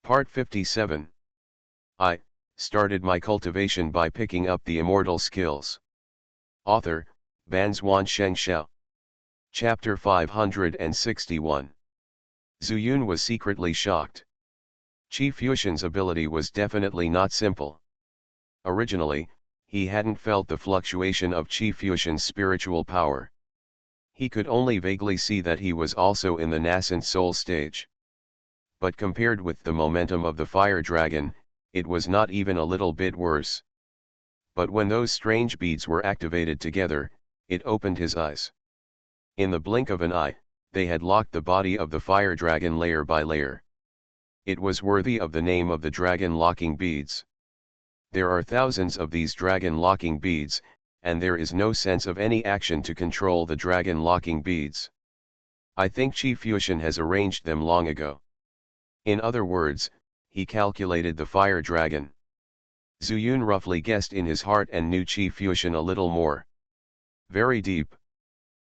Part 57. I started my cultivation by picking up the immortal skills. Author, Banzwan Xianxia. Chapter 561. Zuyun was secretly shocked. Qi Fuxian's ability was definitely not simple. Originally, he hadn't felt the fluctuation of Qi Fuxian's spiritual power. He could only vaguely see that he was also in the nascent soul stage. But compared with the momentum of the fire dragon, it was not even a little bit worse. But when those strange beads were activated together, it opened his eyes. In the blink of an eye, they had locked the body of the fire dragon layer by layer. It was worthy of the name of the dragon locking beads. There are thousands of these dragon locking beads, and there is no sense of any action to control the dragon locking beads. I think Qi Fuxian has arranged them long ago. In other words, he calculated the fire dragon. Zuyun roughly guessed in his heart and knew Qi Fuxian a little more. Very deep.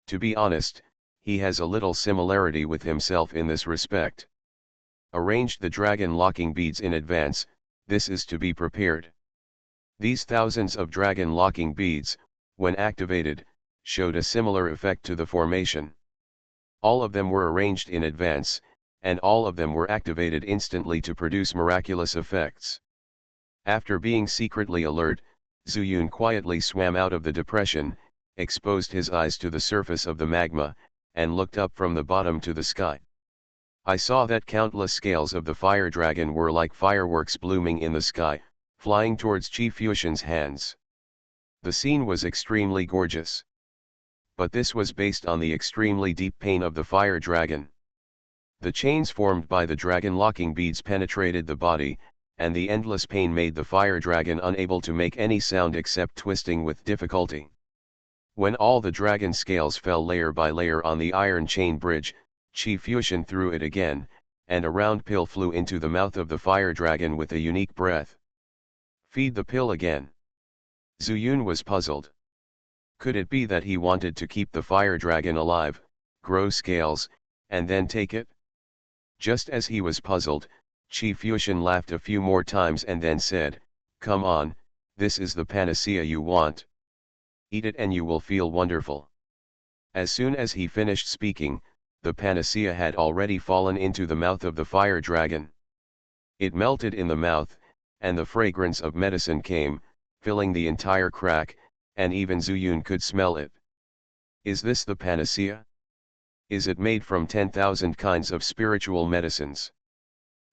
To be honest, he has a little similarity with himself in this respect. Arranged the dragon locking beads in advance, this is to be prepared. These thousands of dragon locking beads, when activated, showed a similar effect to the formation. All of them were arranged in advance, and all of them were activated instantly to produce miraculous effects. After being secretly alert, Zuyun quietly swam out of the depression, exposed his eyes to the surface of the magma, and looked up from the bottom to the sky. I saw that countless scales of the fire dragon were like fireworks blooming in the sky, flying towards Qi Fuxian's hands. The scene was extremely gorgeous. But this was based on the extremely deep pain of the fire dragon. The chains formed by the dragon locking beads penetrated the body, and the endless pain made the fire dragon unable to make any sound except twisting with difficulty. When all the dragon scales fell layer by layer on the iron chain bridge, Qi Fuxian threw it again, and a round pill flew into the mouth of the fire dragon with a unique breath. Feed the pill again. Zuyun was puzzled. Could it be that he wanted to keep the fire dragon alive, grow scales, and then take it? Just as he was puzzled, Qi Fuxian laughed a few more times and then said, "Come on, this is the panacea you want. Eat it and you will feel wonderful." As soon as he finished speaking, the panacea had already fallen into the mouth of the fire dragon. It melted in the mouth, and the fragrance of medicine came, filling the entire crack, and even Zuyun could smell it. Is this the panacea? Is it made from 10,000 kinds of spiritual medicines?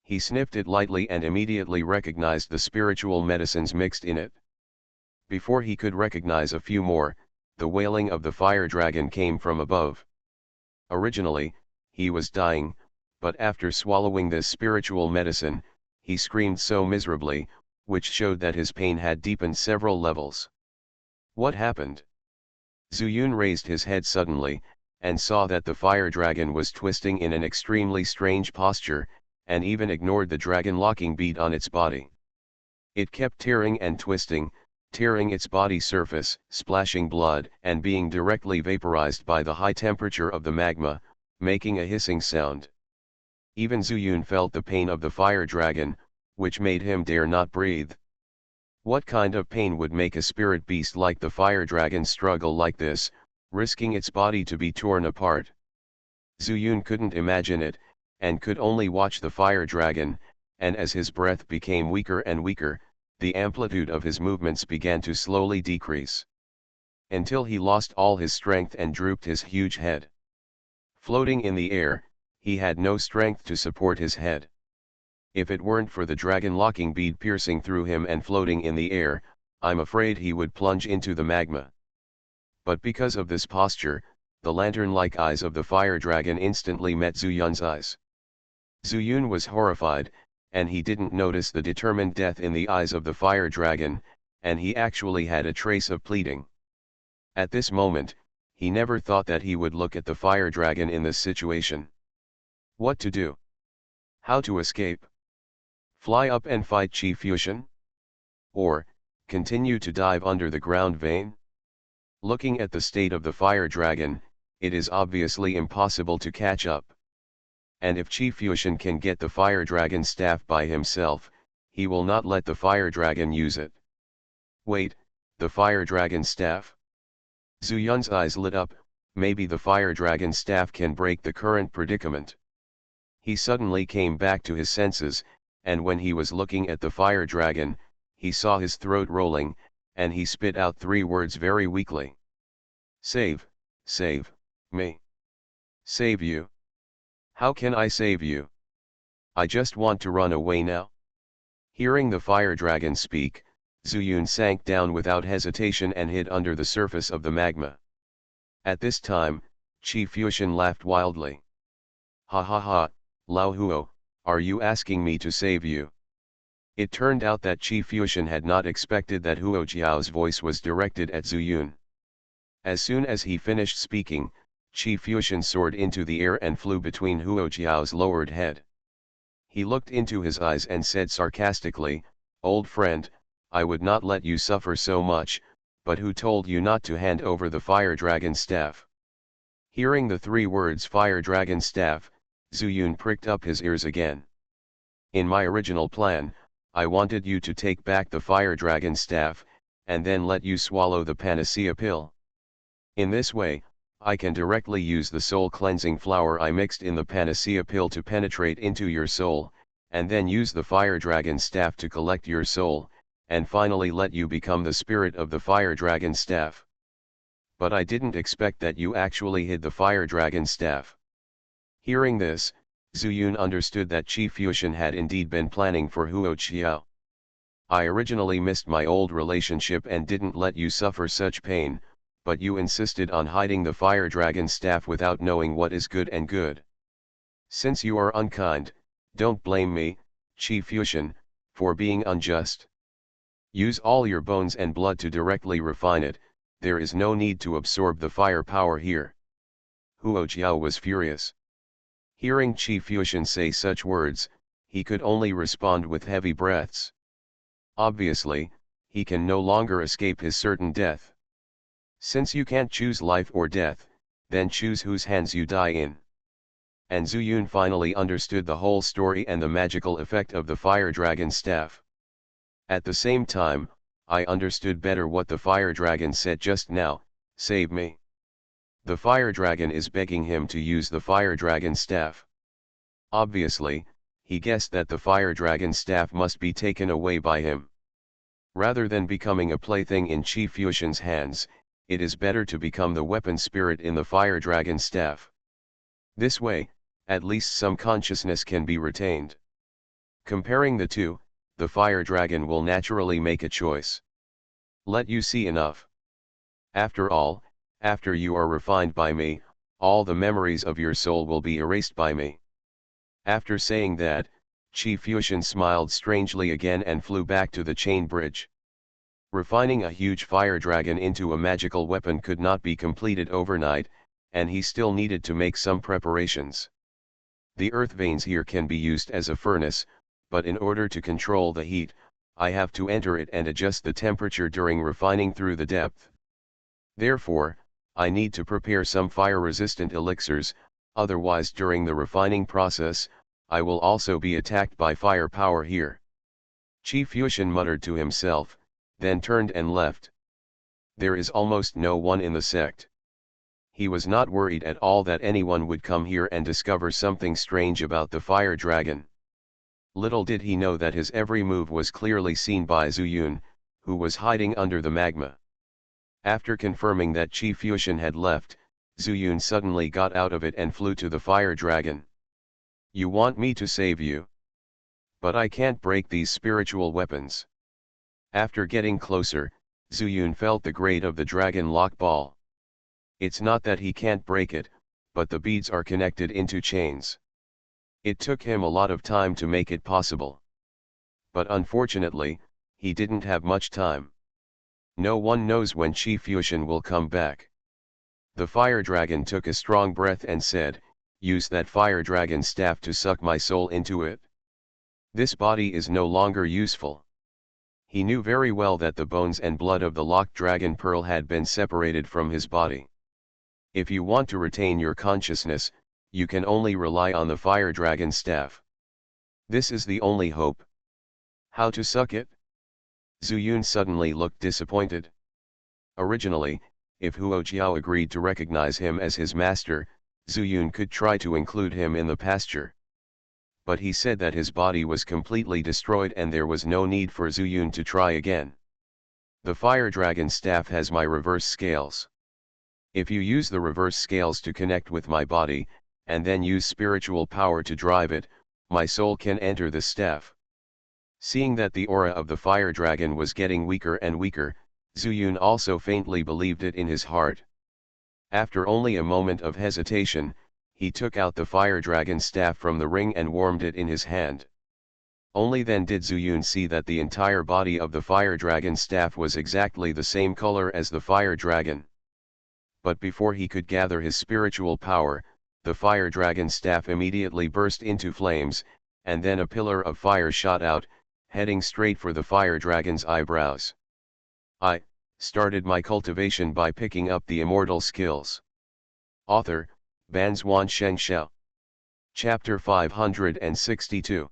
He sniffed it lightly and immediately recognized the spiritual medicines mixed in it. Before he could recognize a few more, the wailing of the fire dragon came from above. Originally, he was dying, but after swallowing this spiritual medicine, he screamed so miserably, which showed that his pain had deepened several levels. What happened? Zuyun raised his head suddenly, and saw that the fire dragon was twisting in an extremely strange posture, and even ignored the dragon locking bead on its body. It kept tearing and twisting, tearing its body surface, splashing blood, and being directly vaporized by the high temperature of the magma, making a hissing sound. Even Zuyun felt the pain of the fire dragon, which made him dare not breathe. What kind of pain would make a spirit beast like the fire dragon struggle like this, risking its body to be torn apart? Zuyun couldn't imagine it, and could only watch the fire dragon, and as his breath became weaker and weaker, the amplitude of his movements began to slowly decrease. Until he lost all his strength and drooped his huge head. Floating in the air, he had no strength to support his head. If it weren't for the dragon locking bead piercing through him and floating in the air, I'm afraid he would plunge into the magma. But because of this posture, the lantern-like eyes of the fire dragon instantly met Zuyun's eyes. Zuyun was horrified, and he didn't notice the determined death in the eyes of the fire dragon, and he actually had a trace of pleading. At this moment, he never thought that he would look at the fire dragon in this situation. What to do? How to escape? Fly up and fight Qi Fuxian? Or, continue to dive under the ground vein? Looking at the state of the fire dragon, it is obviously impossible to catch up. And if Qi Fuxian can get the fire dragon staff by himself, he will not let the fire dragon use it. Wait, the fire dragon staff? Zhu Yun's eyes lit up. Maybe the fire dragon staff can break the current predicament. He suddenly came back to his senses, and when he was looking at the fire dragon, he saw his throat rolling, and he spit out 3 words very weakly. Save me. Save you. How can I save you? I just want to run away now. Hearing the fire dragon speak, Zhu Yun sank down without hesitation and hid under the surface of the magma. At this time, Qi Fuxian laughed wildly. Ha ha ha, Lao Huo, are you asking me to save you? It turned out that Qi Fuxian had not expected that Huo Jiao's voice was directed at Zhu Yun. As soon as he finished speaking, Qi Fuxian soared into the air and flew between Huo Jiao's lowered head. He looked into his eyes and said sarcastically, "Old friend, I would not let you suffer so much, but who told you not to hand over the fire dragon staff?" Hearing the 3 words fire dragon staff, Zhu Yun pricked up his ears again. In my original plan, I wanted you to take back the fire dragon staff, and then let you swallow the panacea pill. In this way, I can directly use the soul cleansing flower I mixed in the panacea pill to penetrate into your soul, and then use the fire dragon staff to collect your soul, and finally let you become the spirit of the fire dragon staff. But I didn't expect that you actually hid the fire dragon staff. Hearing this, Zhu Yun understood that Qi Fuxian had indeed been planning for Huo Qiao. I originally missed my old relationship and didn't let you suffer such pain, but you insisted on hiding the fire dragon staff without knowing what is good and good. Since you are unkind, don't blame me, Qi Fuxian, for being unjust. Use all your bones and blood to directly refine it, there is no need to absorb the fire power here. Huo Jiao was furious. Hearing Qi Fuxian say such words, he could only respond with heavy breaths. Obviously, he can no longer escape his certain death. Since you can't choose life or death, then choose whose hands you die in. And Zhu Yun finally understood the whole story and the magical effect of the fire dragon staff. At the same time, I understood better what the fire dragon said just now, "Save me." The fire dragon is begging him to use the fire dragon staff. Obviously, he guessed that the fire dragon staff must be taken away by him. Rather than becoming a plaything in Qi Fuxian's hands, it is better to become the weapon spirit in the fire dragon staff. This way, at least some consciousness can be retained. Comparing the two, the fire dragon will naturally make a choice. Let you see enough. After all, after you are refined by me, all the memories of your soul will be erased by me. After saying that, Qi Fuxian smiled strangely again and flew back to the chain bridge. Refining a huge fire dragon into a magical weapon could not be completed overnight, and he still needed to make some preparations. The earth veins here can be used as a furnace, but in order to control the heat, I have to enter it and adjust the temperature during refining through the depth. Therefore, I need to prepare some fire-resistant elixirs, otherwise during the refining process, I will also be attacked by fire power here. Qi Fuxian muttered to himself, then turned and left. There is almost no one in the sect. He was not worried at all that anyone would come here and discover something strange about the fire dragon. Little did he know that his every move was clearly seen by Zhu Yun, who was hiding under the magma. After confirming that Qi Fuxian had left, Zhu Yun suddenly got out of it and flew to the fire dragon. "You want me to save you? But I can't break these spiritual weapons." After getting closer, Zhu Yun felt the grate of the dragon lock ball. It's not that he can't break it, but the beads are connected into chains. It took him a lot of time to make it possible. But unfortunately, he didn't have much time. No one knows when Qi Fuxian will come back. The fire dragon took a strong breath and said, "Use that fire dragon staff to suck my soul into it. This body is no longer useful." He knew very well that the bones and blood of the locked dragon pearl had been separated from his body. If you want to retain your consciousness, you can only rely on the fire dragon staff. This is the only hope. How to suck it? Zuyun suddenly looked disappointed. Originally, if Huo Jiao agreed to recognize him as his master, Zuyun could try to include him in the pasture. But he said that his body was completely destroyed and there was no need for Zuyun to try again. The fire dragon staff has my reverse scales. If you use the reverse scales to connect with my body, and then use spiritual power to drive it, my soul can enter the staff. Seeing that the aura of the fire dragon was getting weaker and weaker, Zuyun also faintly believed it in his heart. After only a moment of hesitation, he took out the fire dragon staff from the ring and warmed it in his hand. Only then did Zuyun see that the entire body of the fire dragon staff was exactly the same color as the fire dragon. But before he could gather his spiritual power, the fire dragon staff immediately burst into flames, and then a pillar of fire shot out, heading straight for the fire dragon's eyebrows. I started my cultivation by picking up the immortal skills. Author, Banzuan Xianxia. Chapter 562.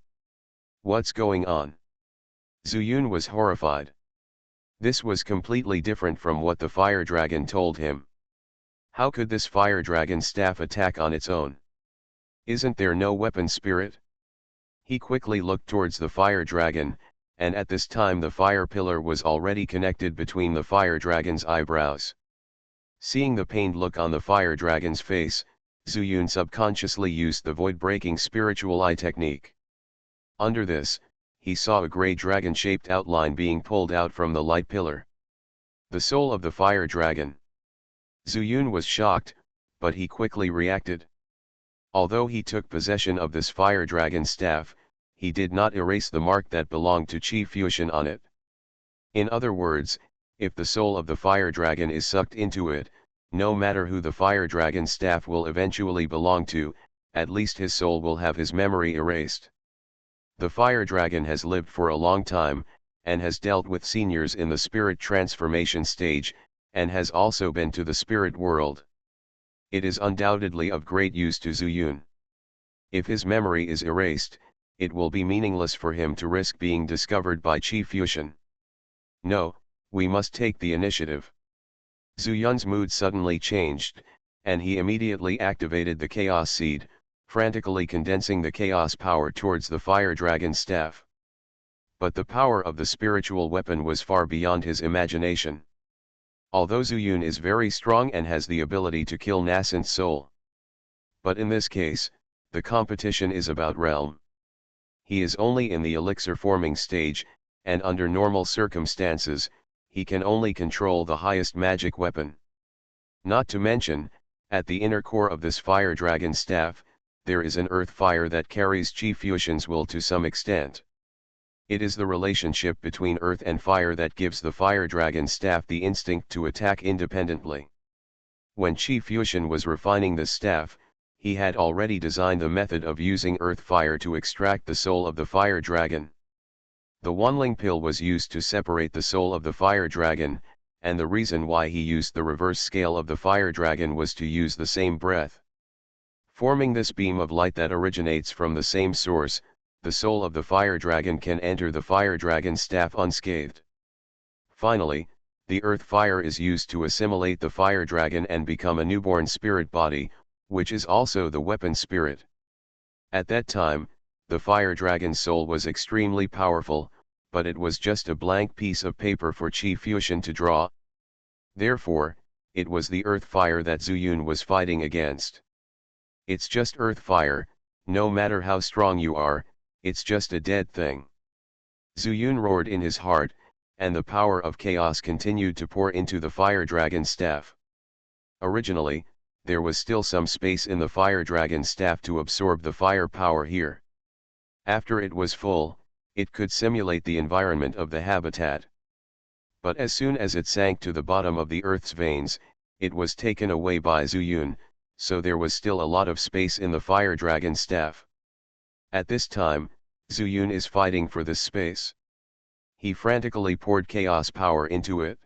What's going on? Zuyun was horrified. This was completely different from what the fire dragon told him. How could this fire dragon staff attack on its own? Isn't there no weapon spirit? He quickly looked towards the fire dragon, and at this time the fire pillar was already connected between the fire dragon's eyebrows. Seeing the pained look on the fire dragon's face, Zuyun subconsciously used the void-breaking spiritual eye technique. Under this, he saw a grey dragon-shaped outline being pulled out from the light pillar. The soul of the fire dragon. Zuyun was shocked, but he quickly reacted. Although he took possession of this fire dragon staff, he did not erase the mark that belonged to Qi Fusion on it. In other words, if the soul of the fire dragon is sucked into it, no matter who the fire dragon staff will eventually belong to, at least his soul will have his memory erased. The fire dragon has lived for a long time, and has dealt with seniors in the spirit transformation stage, and has also been to the spirit world. It is undoubtedly of great use to Zuyun. If his memory is erased, it will be meaningless for him to risk being discovered by Qi Fusion. No, we must take the initiative. Zuyun's mood suddenly changed, and he immediately activated the Chaos Seed, frantically condensing the chaos power towards the fire dragon staff. But the power of the spiritual weapon was far beyond his imagination. Although Zuyun is very strong and has the ability to kill nascent soul. But in this case, the competition is about realm. He is only in the elixir forming stage, and under normal circumstances, he can only control the highest magic weapon. Not to mention, at the inner core of this fire dragon staff, there is an earth fire that carries Qi Fusion's will to some extent. It is the relationship between earth and fire that gives the fire dragon staff the instinct to attack independently. When Qi Fusion was refining the staff, he had already designed the method of using earth fire to extract the soul of the fire dragon. The Wanling pill was used to separate the soul of the fire dragon, and the reason why he used the reverse scale of the fire dragon was to use the same breath. Forming this beam of light that originates from the same source, the soul of the fire dragon can enter the fire dragon staff unscathed. Finally, the earth fire is used to assimilate the fire dragon and become a newborn spirit body, which is also the weapon spirit. At that time, the fire dragon's soul was extremely powerful, but it was just a blank piece of paper for Qi Fusion to draw. Therefore, it was the earth fire that Zuyun was fighting against. It's just earth fire, no matter how strong you are, it's just a dead thing. Zuyun roared in his heart, and the power of chaos continued to pour into the fire dragon staff. Originally, there was still some space in the fire dragon staff to absorb the fire power here. After it was full, it could simulate the environment of the habitat. But as soon as it sank to the bottom of the earth's veins, it was taken away by Zuyun, so there was still a lot of space in the fire dragon staff. At this time, Zuyun is fighting for this space. He frantically poured chaos power into it.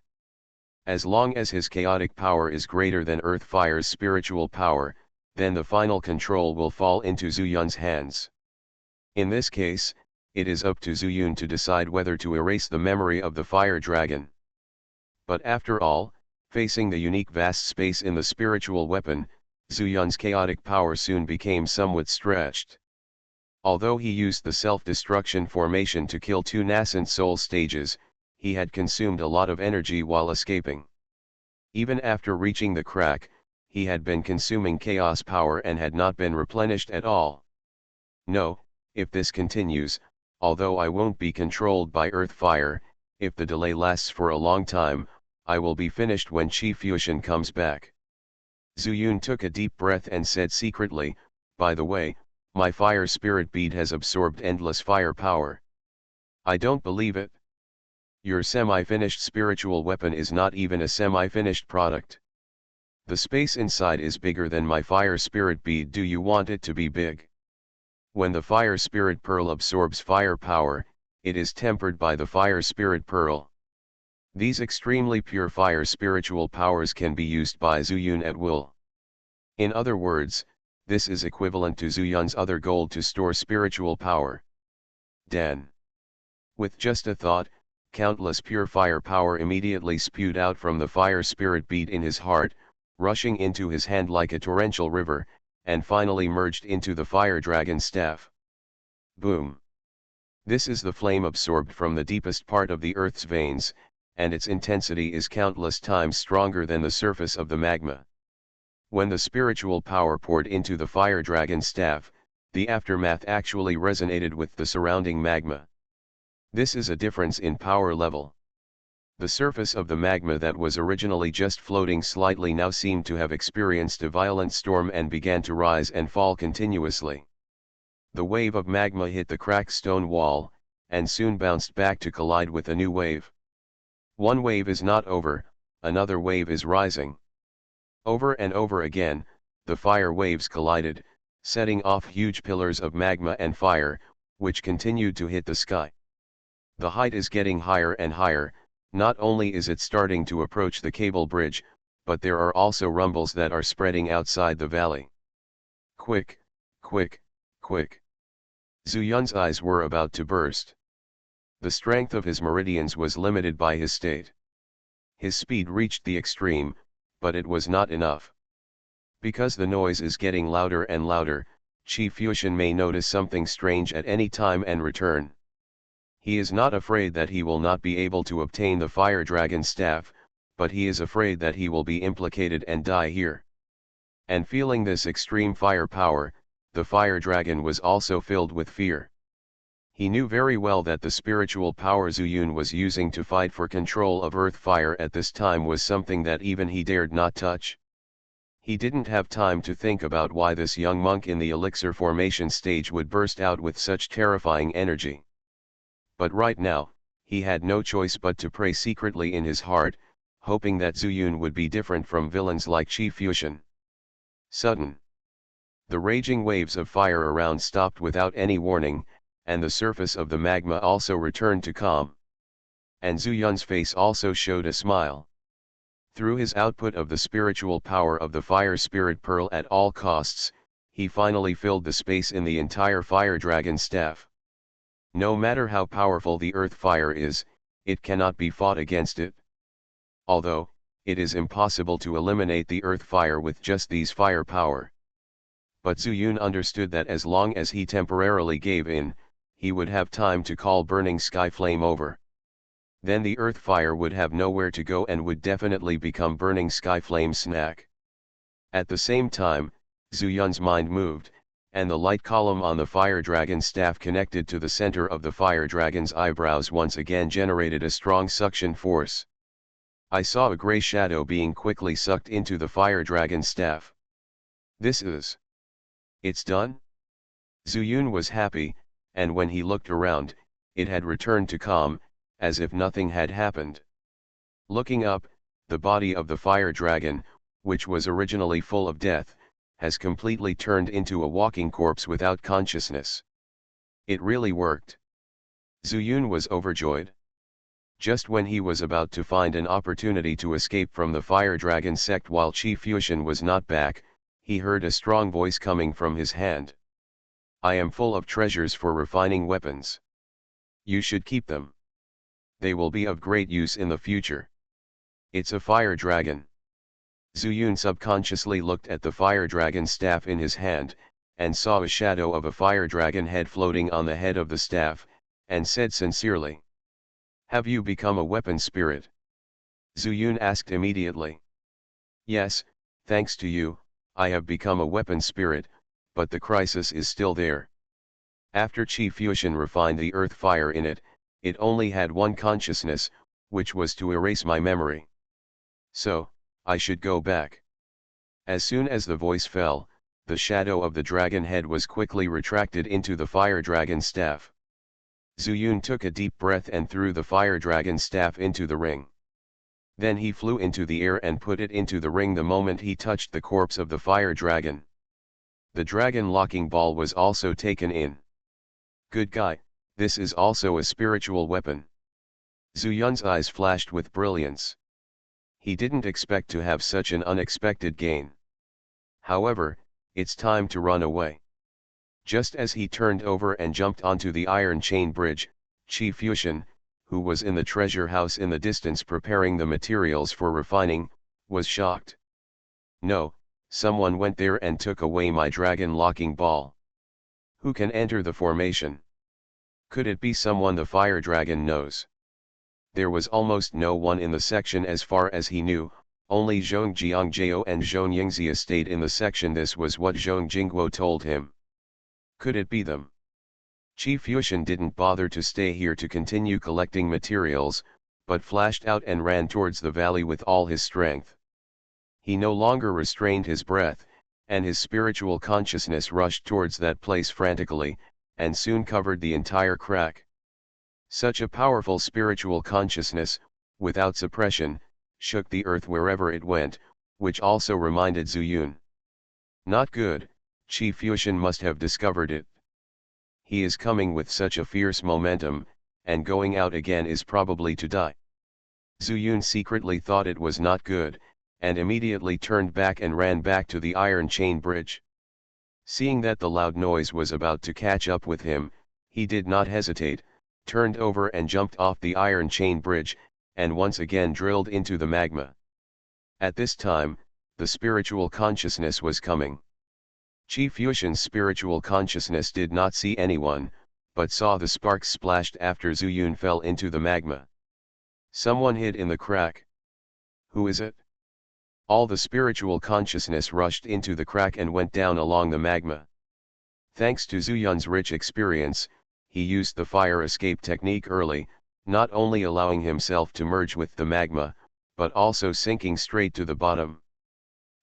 As long as his chaotic power is greater than earth fire's spiritual power, then the final control will fall into Zhu Yun's hands. In this case, it is up to Zhu Yun to decide whether to erase the memory of the fire dragon. But after all, facing the unique vast space in the spiritual weapon, Zhu Yun's chaotic power soon became somewhat stretched. Although he used the self-destruction formation to kill 2 nascent soul stages, he had consumed a lot of energy while escaping. Even after reaching the crack, he had been consuming chaos power and had not been replenished at all. No, if this continues, although I won't be controlled by earth fire, if the delay lasts for a long time, I will be finished when Xianxia comes back. Zhu Yun took a deep breath and said secretly, by the way, my fire spirit bead has absorbed endless fire power. I don't believe it. Your semi-finished spiritual weapon is not even a semi-finished product. The space inside is bigger than my fire spirit bead. Do you want it to be big? When the fire spirit pearl absorbs fire power, it is tempered by the fire spirit pearl. These extremely pure fire spiritual powers can be used by Zhu Yun at will. In other words, this is equivalent to Zhu Yun's other goal to store spiritual power. Den. With just a thought, countless pure fire power immediately spewed out from the fire spirit bead in his heart, rushing into his hand like a torrential river, and finally merged into the fire dragon staff. Boom! This is the flame absorbed from the deepest part of the earth's veins, and its intensity is countless times stronger than the surface of the magma. When the spiritual power poured into the fire dragon staff, the aftermath actually resonated with the surrounding magma. This is a difference in power level. The surface of the magma that was originally just floating slightly now seemed to have experienced a violent storm and began to rise and fall continuously. The wave of magma hit the cracked stone wall, and soon bounced back to collide with a new wave. One wave is not over, another wave is rising. Over and over again, the fire waves collided, setting off huge pillars of magma and fire, which continued to hit the sky. The height is getting higher and higher. Not only is it starting to approach the cable bridge, but there are also rumbles that are spreading outside the valley. Quick, quick, quick. Zhu Yun's eyes were about to burst. The strength of his meridians was limited by his state. His speed reached the extreme, but it was not enough. Because the noise is getting louder and louder, Xianxia may notice something strange at any time and return. He is not afraid that he will not be able to obtain the fire dragon staff, but he is afraid that he will be implicated and die here. And feeling this extreme fire power, the fire dragon was also filled with fear. He knew very well that the spiritual power Zhu Yun was using to fight for control of earth fire at this time was something that even he dared not touch. He didn't have time to think about why this young monk in the elixir formation stage would burst out with such terrifying energy. But right now, he had no choice but to pray secretly in his heart, hoping that Zhu Yun would be different from villains like Xianxia. Sudden. The raging waves of fire around stopped without any warning, and the surface of the magma also returned to calm. And Zhu Yun's face also showed a smile. Through his output of the spiritual power of the fire spirit pearl at all costs, he finally filled the space in the entire fire dragon staff. No matter how powerful the earth fire is, it cannot be fought against it. Although, it is impossible to eliminate the earth fire with just these fire power. But Zhu Yun understood that as long as he temporarily gave in, he would have time to call burning sky flame over. Then the earth fire would have nowhere to go and would definitely become burning sky flame snack. At the same time, Zhu Yun's mind moved, and the light column on the fire dragon staff connected to the center of the fire dragon's eyebrows once again generated a strong suction force. I saw a gray shadow being quickly sucked into the fire dragon staff. It's done? Zhu Yun was happy, and when he looked around, it had returned to calm, as if nothing had happened. Looking up, the body of the fire dragon, which was originally full of death, has completely turned into a walking corpse without consciousness. It really worked. Zhu Yun was overjoyed. Just when he was about to find an opportunity to escape from the fire dragon sect while Xianxia was not back, he heard a strong voice coming from his hand. I am full of treasures for refining weapons. You should keep them. They will be of great use in the future. It's a fire dragon. Zuyun subconsciously looked at the fire dragon staff in his hand, and saw a shadow of a fire dragon head floating on the head of the staff, and said sincerely, "Have you become a weapon spirit?" Zuyun asked immediately. "Yes, thanks to you, I have become a weapon spirit, but the crisis is still there. After Qi Fusion refined the earth fire in it, it only had one consciousness, which was to erase my memory. So, I should go back." As soon as the voice fell, the shadow of the dragon head was quickly retracted into the fire dragon staff. Zuyun took a deep breath and threw the fire dragon staff into the ring. Then he flew into the air and put it into the ring the moment he touched the corpse of the fire dragon. The dragon locking ball was also taken in. Good guy, this is also a spiritual weapon. Zuyun's eyes flashed with brilliance. He didn't expect to have such an unexpected gain. However, it's time to run away. Just as he turned over and jumped onto the iron chain bridge, Qi Fusion, who was in the treasure house in the distance preparing the materials for refining, was shocked. No, someone went there and took away my dragon locking ball. Who can enter the formation? Could it be someone the fire dragon knows? There was almost no one in the section as far as he knew, only Zhong Jiangjiao and Zhong Yingxia stayed in the section. This was what Zhong Jingguo told him. Could it be them? Qi Fusion didn't bother to stay here to continue collecting materials, but flashed out and ran towards the valley with all his strength. He no longer restrained his breath, and his spiritual consciousness rushed towards that place frantically, and soon covered the entire crack. Such a powerful spiritual consciousness, without suppression, shook the earth wherever it went, which also reminded Zuyun. Not good, Qi Fusion must have discovered it. He is coming with such a fierce momentum, and going out again is probably to die. Zuyun secretly thought it was not good, and immediately turned back and ran back to the iron chain bridge. Seeing that the loud noise was about to catch up with him, he did not hesitate, turned over and jumped off the iron chain bridge, and once again drilled into the magma. At this time, the spiritual consciousness was coming. Qi Fusion's spiritual consciousness did not see anyone, but saw the sparks splashed after Zuyun fell into the magma. Someone hid in the crack. Who is it? All the spiritual consciousness rushed into the crack and went down along the magma. Thanks to Zuyun's rich experience, he used the fire escape technique early, not only allowing himself to merge with the magma, but also sinking straight to the bottom.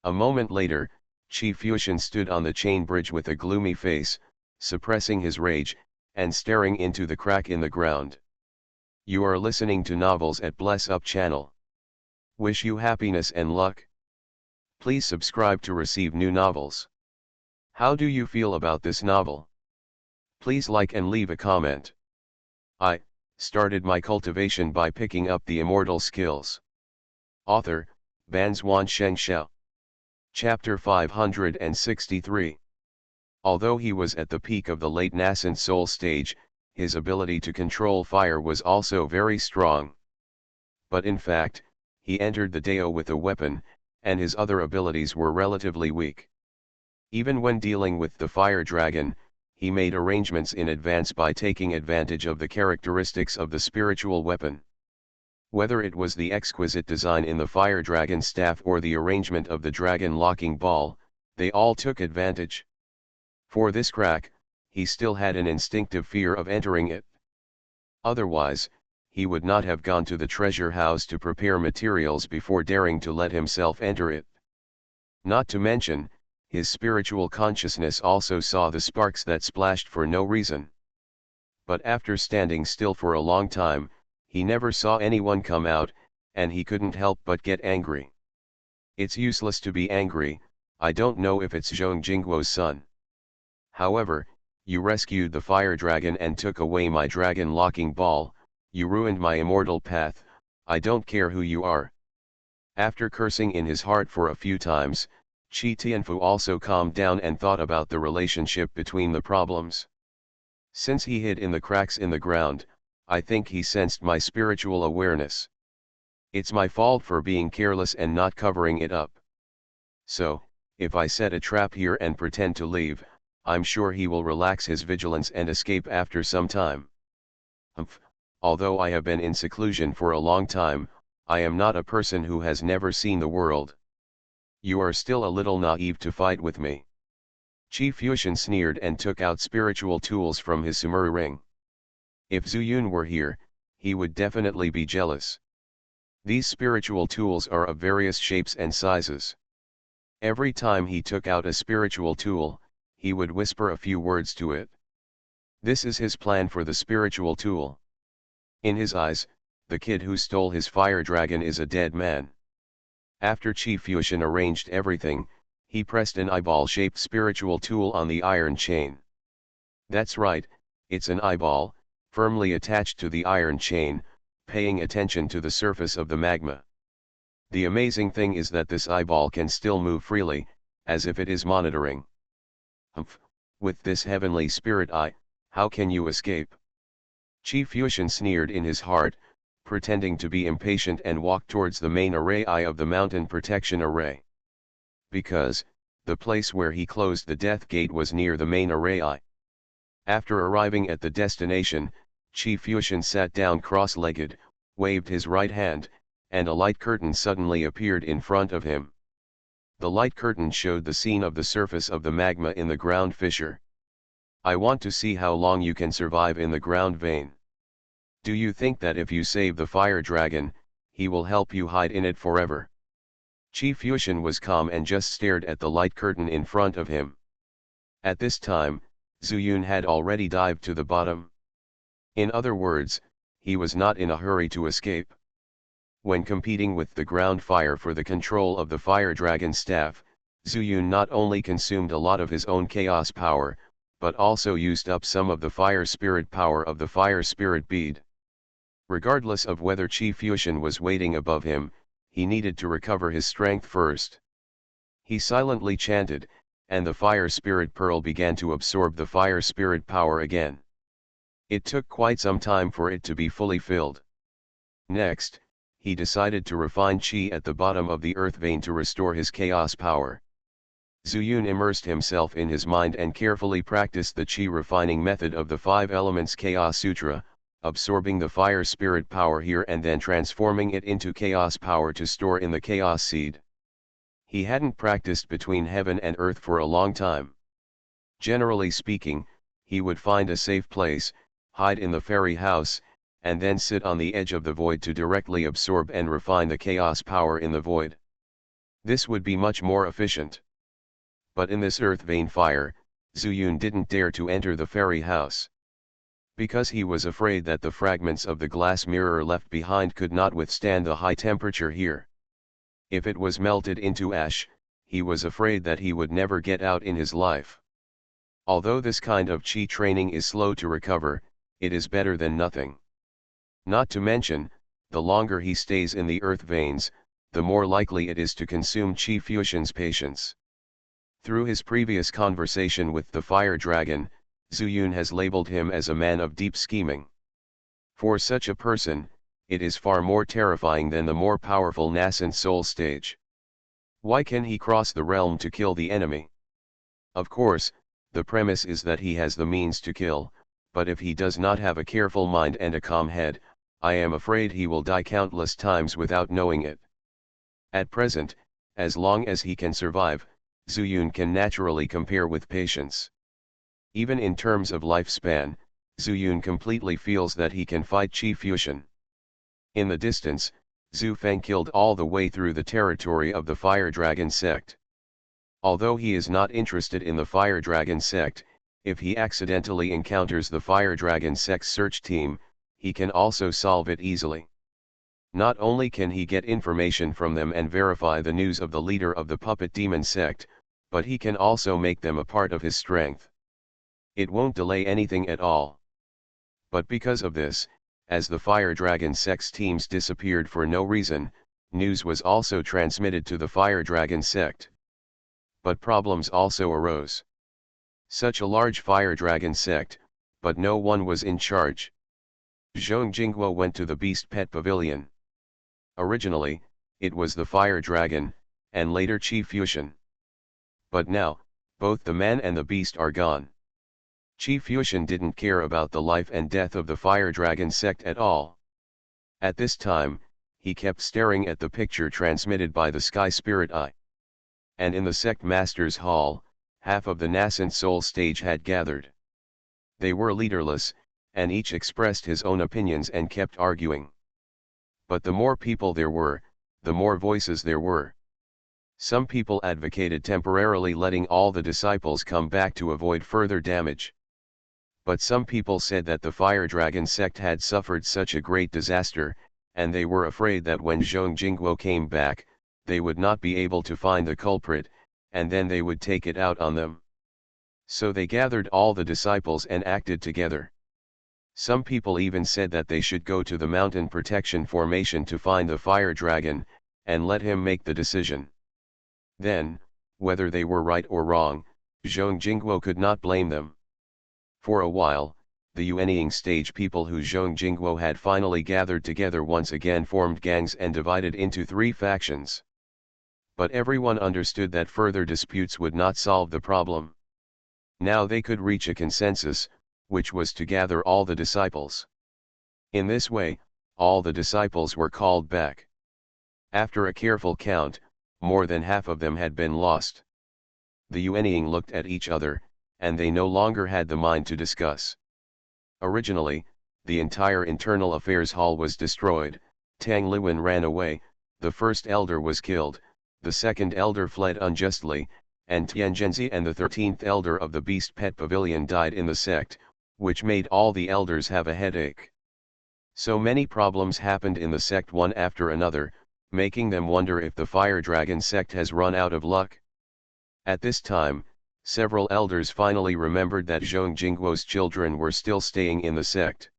A moment later, Qi Fusion stood on the chain bridge with a gloomy face, suppressing his rage, and staring into the crack in the ground. You are listening to Novels at Bless Up channel. Wish you happiness and luck. Please subscribe to receive new novels. How do you feel about this novel? Please like and leave a comment. I started my cultivation by picking up the immortal skills. Author, Banzuan Xianxia. Chapter 563. Although he was at the peak of the late nascent soul stage, his ability to control fire was also very strong. But in fact, he entered the Dao with a weapon, and his other abilities were relatively weak. Even when dealing with the fire dragon, he made arrangements in advance by taking advantage of the characteristics of the spiritual weapon. Whether it was the exquisite design in the fire dragon staff or the arrangement of the dragon locking ball, they all took advantage. For this crack, he still had an instinctive fear of entering it. Otherwise, he would not have gone to the treasure house to prepare materials before daring to let himself enter it. Not to mention, his spiritual consciousness also saw the sparks that splashed for no reason. But after standing still for a long time, he never saw anyone come out, and he couldn't help but get angry. It's useless to be angry, I don't know if it's Zhong Jingguo's son. However, you rescued the fire dragon and took away my dragon locking ball, you ruined my immortal path, I don't care who you are. After cursing in his heart for a few times, Qi Tianfu also calmed down and thought about the relationship between the problems. Since he hid in the cracks in the ground, I think he sensed my spiritual awareness. It's my fault for being careless and not covering it up. So, if I set a trap here and pretend to leave, I'm sure he will relax his vigilance and escape after some time. Although I have been in seclusion for a long time, I am not a person who has never seen the world. You are still a little naive to fight with me. Qi Fuxian sneered and took out spiritual tools from his Sumeru ring. If Zhu Yun were here, he would definitely be jealous. These spiritual tools are of various shapes and sizes. Every time he took out a spiritual tool, he would whisper a few words to it. This is his plan for the spiritual tool. In his eyes, the kid who stole his fire dragon is a dead man. After Qi Fuxian arranged everything, he pressed an eyeball-shaped spiritual tool on the iron chain. That's right, it's an eyeball, firmly attached to the iron chain, paying attention to the surface of the magma. The amazing thing is that this eyeball can still move freely, as if it is monitoring. With this heavenly spirit eye, how can you escape? Qi Fuxian sneered in his heart, pretending to be impatient and walked towards the main array eye of the mountain protection array. Because, the place where he closed the death gate was near the main array eye. After arriving at the destination, Qi Fuxian sat down cross-legged, waved his right hand, and a light curtain suddenly appeared in front of him. The light curtain showed the scene of the surface of the magma in the ground fissure. I want to see how long you can survive in the ground vein. Do you think that if you save the fire dragon, he will help you hide in it forever? Qi Fuxian was calm and just stared at the light curtain in front of him. At this time, Zhu Yun had already dived to the bottom. In other words, he was not in a hurry to escape. When competing with the ground fire for the control of the fire dragon staff, Zhu Yun not only consumed a lot of his own chaos power, but also used up some of the fire spirit power of the fire spirit bead. Regardless of whether Qi Fuxian was waiting above him, he needed to recover his strength first. He silently chanted, and the fire spirit pearl began to absorb the fire spirit power again. It took quite some time for it to be fully filled. Next, he decided to refine Qi at the bottom of the earth vein to restore his chaos power. Zhu Yun immersed himself in his mind and carefully practiced the Qi refining method of the 5 Elements Chaos Sutra, absorbing the fire spirit power here and then transforming it into chaos power to store in the chaos seed. He hadn't practiced between heaven and earth for a long time. Generally speaking, he would find a safe place, hide in the fairy house, and then sit on the edge of the void to directly absorb and refine the chaos power in the void. This would be much more efficient. But in this earth vein fire, Zhu Yun didn't dare to enter the fairy house. Because he was afraid that the fragments of the glass mirror left behind could not withstand the high temperature here. If it was melted into ash, he was afraid that he would never get out in his life. Although this kind of Qi training is slow to recover, it is better than nothing. Not to mention, the longer he stays in the earth veins, the more likely it is to consume Qi Fuxian's patience. Through his previous conversation with the fire dragon, Zhu Yun has labeled him as a man of deep scheming. For such a person, it is far more terrifying than the more powerful nascent soul stage. Why can he cross the realm to kill the enemy? Of course, the premise is that he has the means to kill, but if he does not have a careful mind and a calm head, I am afraid he will die countless times without knowing it. At present, as long as he can survive, Zhu Yun can naturally compare with patience. Even in terms of lifespan, Zhu Yun completely feels that he can fight Qi Fuxian. In the distance, Zhu Feng killed all the way through the territory of the Fire Dragon sect. Although he is not interested in the Fire Dragon sect, if he accidentally encounters the Fire Dragon sect's search team, he can also solve it easily. Not only can he get information from them and verify the news of the leader of the Puppet Demon sect, but he can also make them a part of his strength. It won't delay anything at all. But because of this, as the Fire Dragon sect's teams disappeared for no reason, news was also transmitted to the Fire Dragon sect. But problems also arose. Such a large fire dragon sect, but no one was in charge. Zhong Jingguo went to the beast pet pavilion. Originally, it was the fire dragon, and later Qi Fuxian. But now, both the man and the beast are gone. Qi Fuxian didn't care about the life and death of the fire dragon sect at all. At this time, he kept staring at the picture transmitted by the sky spirit eye. And in the sect master's hall, half of the nascent soul stage had gathered. They were leaderless, and each expressed his own opinions and kept arguing. But the more people there were, the more voices there were. Some people advocated temporarily letting all the disciples come back to avoid further damage. But some people said that the fire dragon sect had suffered such a great disaster, and they were afraid that when Zhong Jingguo came back, they would not be able to find the culprit, and then they would take it out on them. So they gathered all the disciples and acted together. Some people even said that they should go to the mountain protection formation to find the fire dragon, and let him make the decision. Then, whether they were right or wrong, Zhong Jingguo could not blame them. For a while, the Yuanying stage people who Zhong Jingguo had finally gathered together once again formed gangs and divided into 3 factions. But everyone understood that further disputes would not solve the problem. Now they could reach a consensus, which was to gather all the disciples. In this way, all the disciples were called back. After a careful count, more than half of them had been lost. The Yuanying looked at each other, and they no longer had the mind to discuss. Originally, the entire internal affairs hall was destroyed. Tang Liwen ran away, the first elder was killed, the second elder fled unjustly, and Tianzhenzi and the 13th elder of the beast pet pavilion died in the sect, which made all the elders have a headache. So many problems happened in the sect one after another, making them wonder if the fire dragon sect has run out of luck. At this time, several elders finally remembered that Zhong Jingguo's children were still staying in the sect.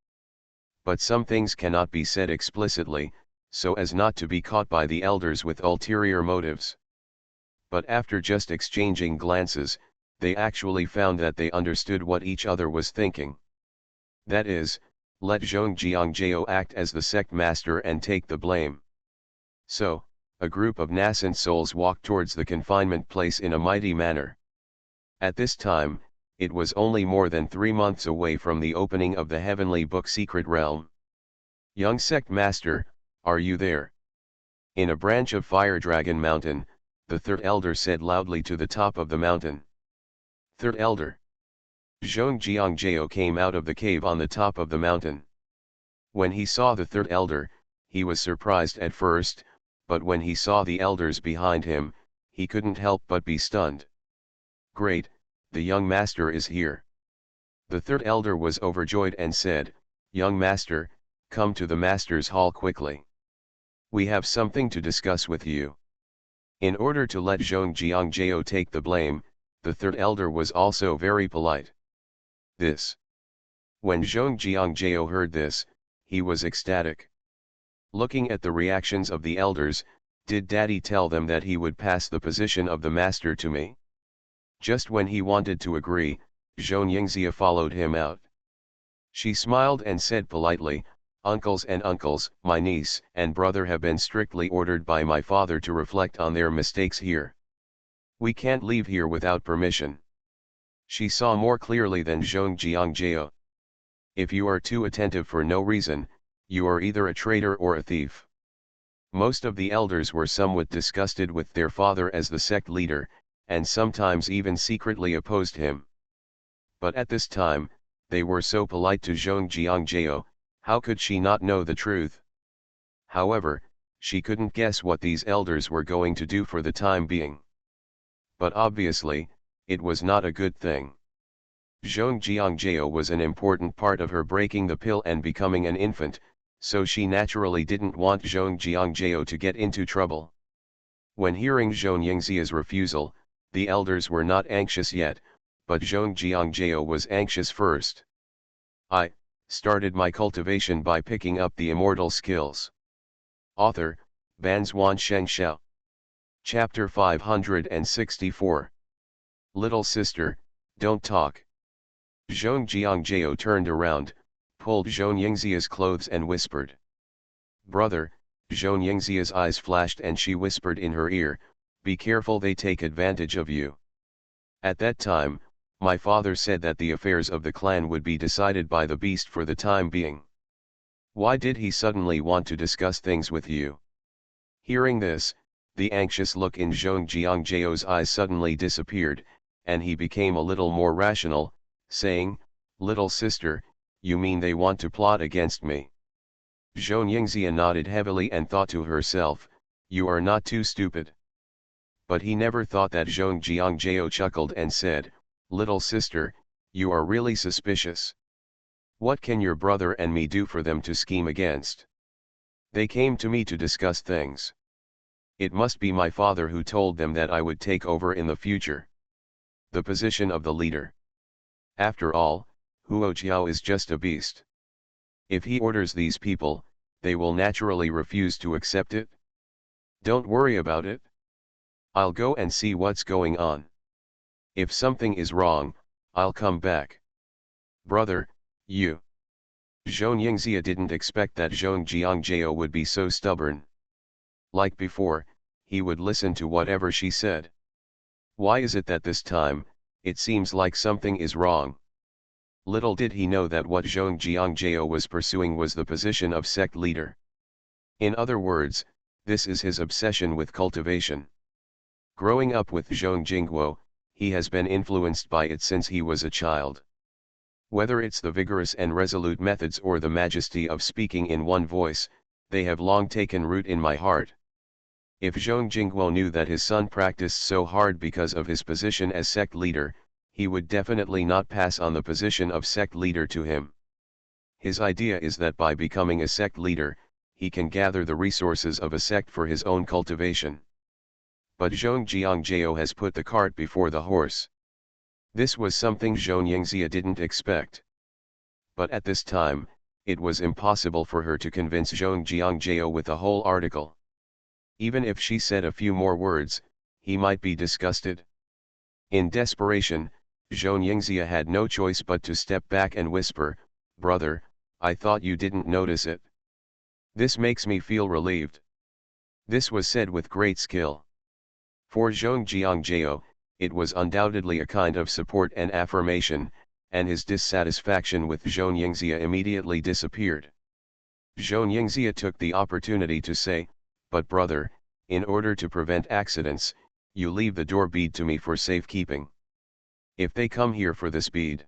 But some things cannot be said explicitly, so as not to be caught by the elders with ulterior motives. But after just exchanging glances, they actually found that they understood what each other was thinking. That is, let Zhong Jiangjio act as the sect master and take the blame. So, a group of nascent souls walked towards the confinement place in a mighty manner. At this time, it was only more than 3 months away from the opening of the heavenly book Secret Realm. Young sect master, are you there? In a branch of Fire Dragon Mountain, the 3rd elder said loudly to the top of the mountain. 3rd elder. Zhong Jiangjio came out of the cave on the top of the mountain. When he saw the 3rd elder, he was surprised at first, but when he saw the elders behind him, he couldn't help but be stunned. Great, the young master is here. The 3rd elder was overjoyed and said, Young master, come to the master's hall quickly. We have something to discuss with you. In order to let Zhong Jiangjio take the blame, the 3rd elder was also very polite. When Zhong Jiangjio heard this, he was ecstatic. Looking at the reactions of the elders, did daddy tell them that he would pass the position of the master to me? Just when he wanted to agree, Xianxia followed him out. She smiled and said politely, Uncles and uncles, my niece and brother have been strictly ordered by my father to reflect on their mistakes here. We can't leave here without permission. She saw more clearly than Zhong Jiangjio. If you are too attentive for no reason, you are either a traitor or a thief. Most of the elders were somewhat disgusted with their father as the sect leader, and sometimes even secretly opposed him. But at this time, they were so polite to Zhong Jiangjio, how could she not know the truth? However, she couldn't guess what these elders were going to do for the time being. But obviously, it was not a good thing. Zhong Jiangjio was an important part of her breaking the pill and becoming an infant, so she naturally didn't want Zhong Jiangjio to get into trouble. When hearing Xianxia's refusal, the elders were not anxious yet, but Zhong Jiangjio was anxious first. I started my cultivation by picking up the immortal skills. Author, Banzuan Xianxia. Chapter 564. Little sister, don't talk. Zhong Jiangjao turned around, pulled Zhong Yingxia's clothes and whispered. Brother, Zhong Yingxia's eyes flashed and she whispered in her ear, be careful, they take advantage of you. At that time, my father said that the affairs of the clan would be decided by the beast for the time being. Why did he suddenly want to discuss things with you? Hearing this, the anxious look in Zhong Jiangjiao's eyes suddenly disappeared, and he became a little more rational, saying, little sister, you mean they want to plot against me? Zhong Yingxia nodded heavily and thought to herself, you are not too stupid. But he never thought that. Zhong Jiangjiao chuckled and said, little sister, you are really suspicious. What can your brother and me do for them to scheme against? They came to me to discuss things. It must be my father who told them that I would take over in the future the position of the leader. After all, Huo Jiao is just a beast. If he orders these people, they will naturally refuse to accept it. Don't worry about it. I'll go and see what's going on. If something is wrong, I'll come back. Brother, you. Zhong Yingxia didn't expect that Zhong Jiangjao would be so stubborn. Like before, he would listen to whatever she said. Why is it that this time, it seems like something is wrong? Little did he know that what Zhong Jiangjao was pursuing was the position of sect leader. In other words, this is his obsession with cultivation. Growing up with Zhong Jingguo, he has been influenced by it since he was a child. Whether it's the vigorous and resolute methods or the majesty of speaking in one voice, they have long taken root in my heart. If Zhong Jingguo knew that his son practiced so hard because of his position as sect leader, he would definitely not pass on the position of sect leader to him. His idea is that by becoming a sect leader, he can gather the resources of a sect for his own cultivation. But Zhong Jiangjao has put the cart before the horse. This was something Zhong Yingxia didn't expect. But at this time, it was impossible for her to convince Zhong Jiangjao with the whole article. Even if she said a few more words, he might be disgusted. In desperation, Zhong Yingxia had no choice but to step back and whisper, brother, I thought you didn't notice it. This makes me feel relieved. This was said with great skill. For Zhong Jiangjao, it was undoubtedly a kind of support and affirmation, and his dissatisfaction with Zhong Yingxia immediately disappeared. Zhong Yingxia took the opportunity to say, but brother, in order to prevent accidents, you leave the door bead to me for safekeeping. If they come here for this bead.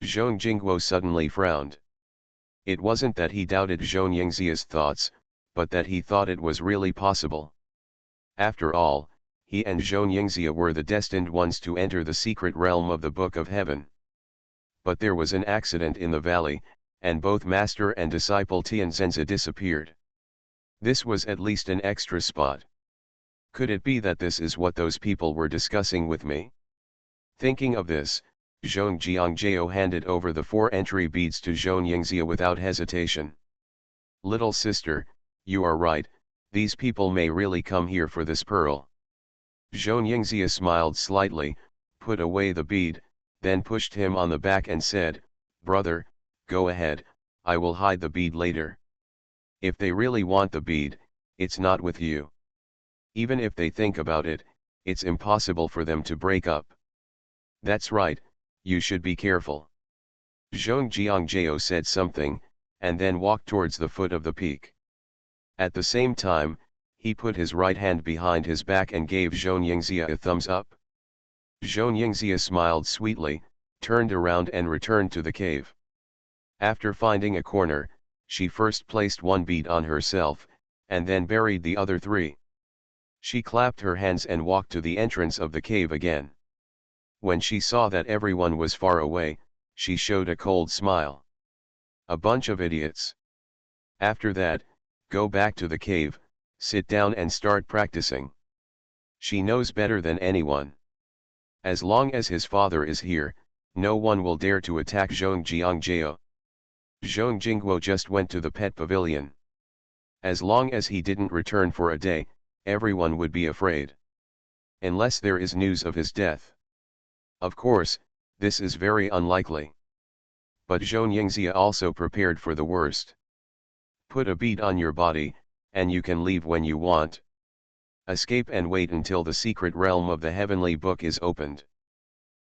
Zhong Jingguo suddenly frowned. It wasn't that he doubted Zhong Yingxia's thoughts, but that he thought it was really possible. After all, he and Zhong Yingxia were the destined ones to enter the secret realm of the Book of Heaven. But there was an accident in the valley, and both master and disciple Tianzhenzi disappeared. This was at least an extra spot. Could it be that this is what those people were discussing with me? Thinking of this, Zhong Jiangjao handed over the 4 entry beads to Zhong Yingxia without hesitation. Little sister, you are right, these people may really come here for this pearl. Zhong Yingxia smiled slightly, put away the bead, then pushed him on the back and said, brother, go ahead, I will hide the bead later. If they really want the bead, it's not with you. Even if they think about it, it's impossible for them to break up. That's right, you should be careful. Zhong Jiangjao said something, and then walked towards the foot of the peak. At the same time, he put his right hand behind his back and gave Zhong Yingxia a thumbs up. Zhong Yingxia smiled sweetly, turned around and returned to the cave. After finding a corner, she first placed 1 bead on herself, and then buried the other 3. She clapped her hands and walked to the entrance of the cave again. When she saw that everyone was far away, she showed a cold smile. A bunch of idiots. After that, go back to the cave, sit down and start practicing. She knows better than anyone. As long as his father is here, no one will dare to attack Zhong Jiangjao. Zhong Jingguo just went to the pet pavilion. As long as he didn't return for a day, everyone would be afraid. Unless there is news of his death. Of course, this is very unlikely. But Xianxia also prepared for the worst. Put a bead on your body, and you can leave when you want. Escape and wait until the secret realm of the heavenly book is opened.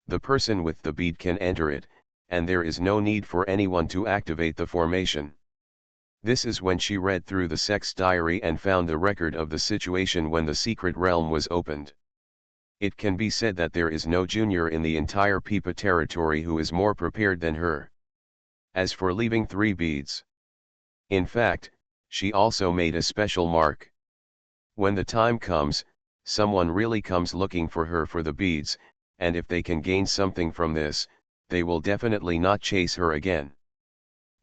The person with the bead can enter it, and there is no need for anyone to activate the formation. This is when she read through the sect's diary and found the record of the situation when the secret realm was opened. It can be said that there is no junior in the entire Pipa territory who is more prepared than her. As for leaving 3 beads, in fact, she also made a special mark. When the time comes, someone really comes looking for her for the beads, and if they can gain something from this, they will definitely not chase her again.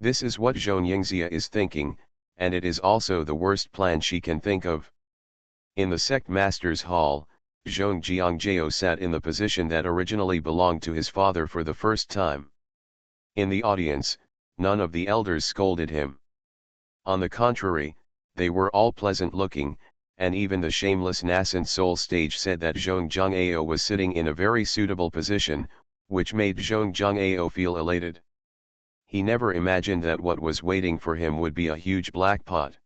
This is what Xianxia is thinking, and it is also the worst plan she can think of. In the sect master's hall, Xianxiao sat in the position that originally belonged to his father for the first time. In the audience, none of the elders scolded him. On the contrary, they were all pleasant-looking, and even the shameless nascent soul stage said that Xianxiao was sitting in a very suitable position, which made Xianxiao feel elated. He never imagined that what was waiting for him would be a huge black pot.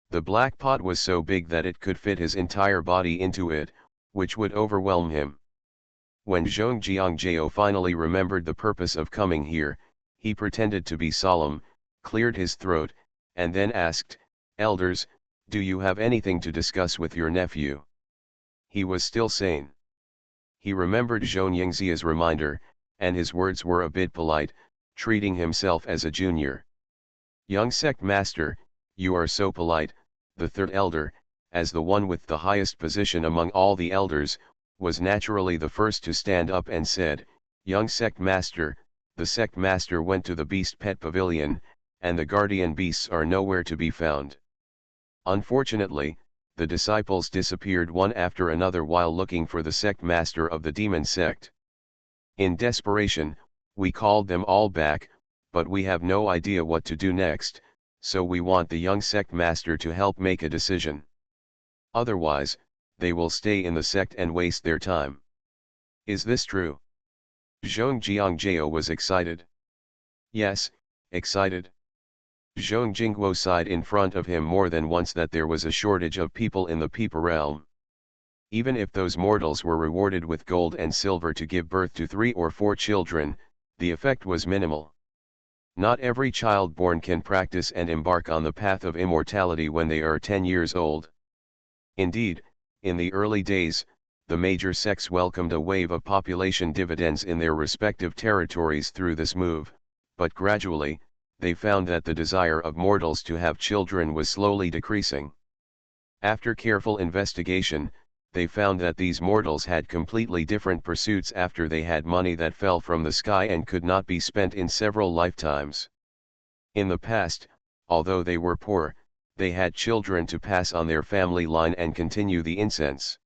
The black pot was so big that it could fit his entire body into it, which would overwhelm him. When Xianxiao finally remembered the purpose of coming here, he pretended to be solemn, cleared his throat, and then asked, "Elders, do you have anything to discuss with your nephew?" He was still sane. He remembered Xianxia's reminder, and his words were a bit polite, treating himself as a junior. "Young sect master, you are so polite." The third elder, as the one with the highest position among all the elders, was naturally the first to stand up and said, "Young sect master, the sect master went to the beast pet pavilion, and the guardian beasts are nowhere to be found. Unfortunately, the disciples disappeared one after another while looking for the sect master of the demon sect. In desperation, we called them all back, but we have no idea what to do next, so we want the young sect master to help make a decision. Otherwise, they will stay in the sect and waste their time. Is this true?" Xianxiao was excited. Yes, excited. Zhongjingguo sighed in front of him more than once that there was a shortage of people in the Pipa realm. Even if those mortals were rewarded with gold and silver to give birth to 3 or 4 children, the effect was minimal. Not every child born can practice and embark on the path of immortality when they are 10 years old. Indeed, in the early days, the major sects welcomed a wave of population dividends in their respective territories through this move, but gradually, they found that the desire of mortals to have children was slowly decreasing. After careful investigation, they found that these mortals had completely different pursuits after they had money that fell from the sky and could not be spent in several lifetimes. In the past, although they were poor, they had children to pass on their family line and continue the incense.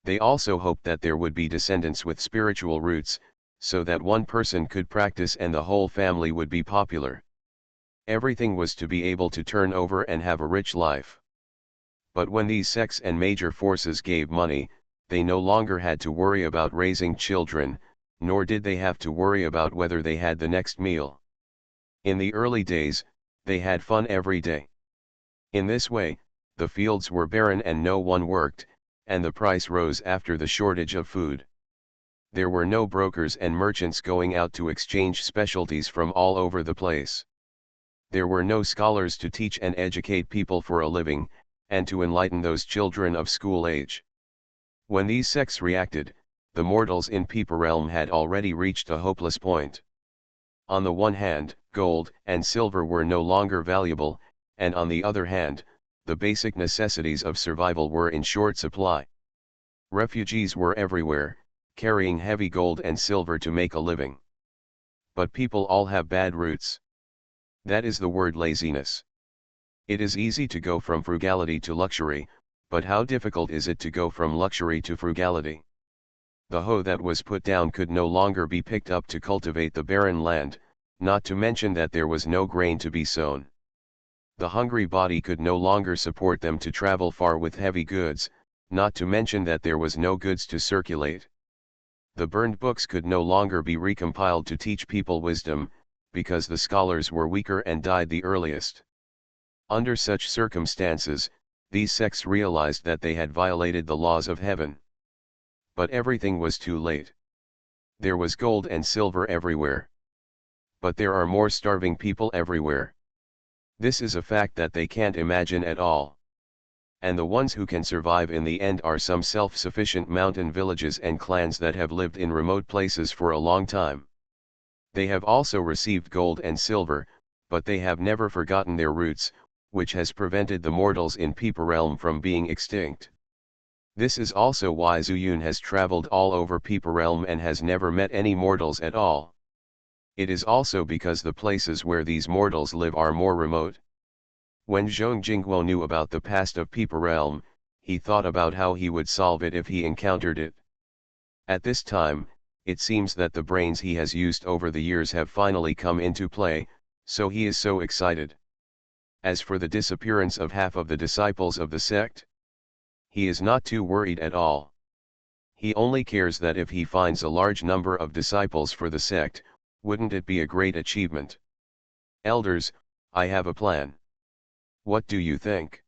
They also hoped that there would be descendants with spiritual roots, so that one person could practice and the whole family would be popular. Everything was to be able to turn over and have a rich life. But when these sects and major forces gave money, they no longer had to worry about raising children, nor did they have to worry about whether they had the next meal. In the early days, they had fun every day. In this way, the fields were barren and no one worked, and the price rose after the shortage of food. There were no brokers and merchants going out to exchange specialties from all over the place. There were no scholars to teach and educate people for a living, and to enlighten those children of school age. When these sects reacted, the mortals in Pipa realm had already reached a hopeless point. On the one hand, gold and silver were no longer valuable, and on the other hand, the basic necessities of survival were in short supply. Refugees were everywhere, carrying heavy gold and silver to make a living. But people all have bad roots. That is the word laziness. It is easy to go from frugality to luxury, but how difficult is it to go from luxury to frugality? The hoe that was put down could no longer be picked up to cultivate the barren land, not to mention that there was no grain to be sown. The hungry body could no longer support them to travel far with heavy goods, not to mention that there was no goods to circulate. The burned books could no longer be recompiled to teach people wisdom, because the scholars were weaker and died the earliest. Under such circumstances, these sects realized that they had violated the laws of heaven. But everything was too late. There was gold and silver everywhere. But there are more starving people everywhere. This is a fact that they can't imagine at all. And the ones who can survive in the end are some self-sufficient mountain villages and clans that have lived in remote places for a long time. They have also received gold and silver, but they have never forgotten their roots, which has prevented the mortals in Peeper Realm from being extinct. This is also why Zuyun has traveled all over Peeper Realm and has never met any mortals at all. It is also because the places where these mortals live are more remote. When Zhong Jingguo knew about the past of Peeper Realm, he thought about how he would solve it if he encountered it. At this time, it seems that the brains he has used over the years have finally come into play, so he is so excited. As for the disappearance of half of the disciples of the sect, he is not too worried at all. He only cares that if he finds a large number of disciples for the sect, wouldn't it be a great achievement? Elders, I have a plan. What do you think?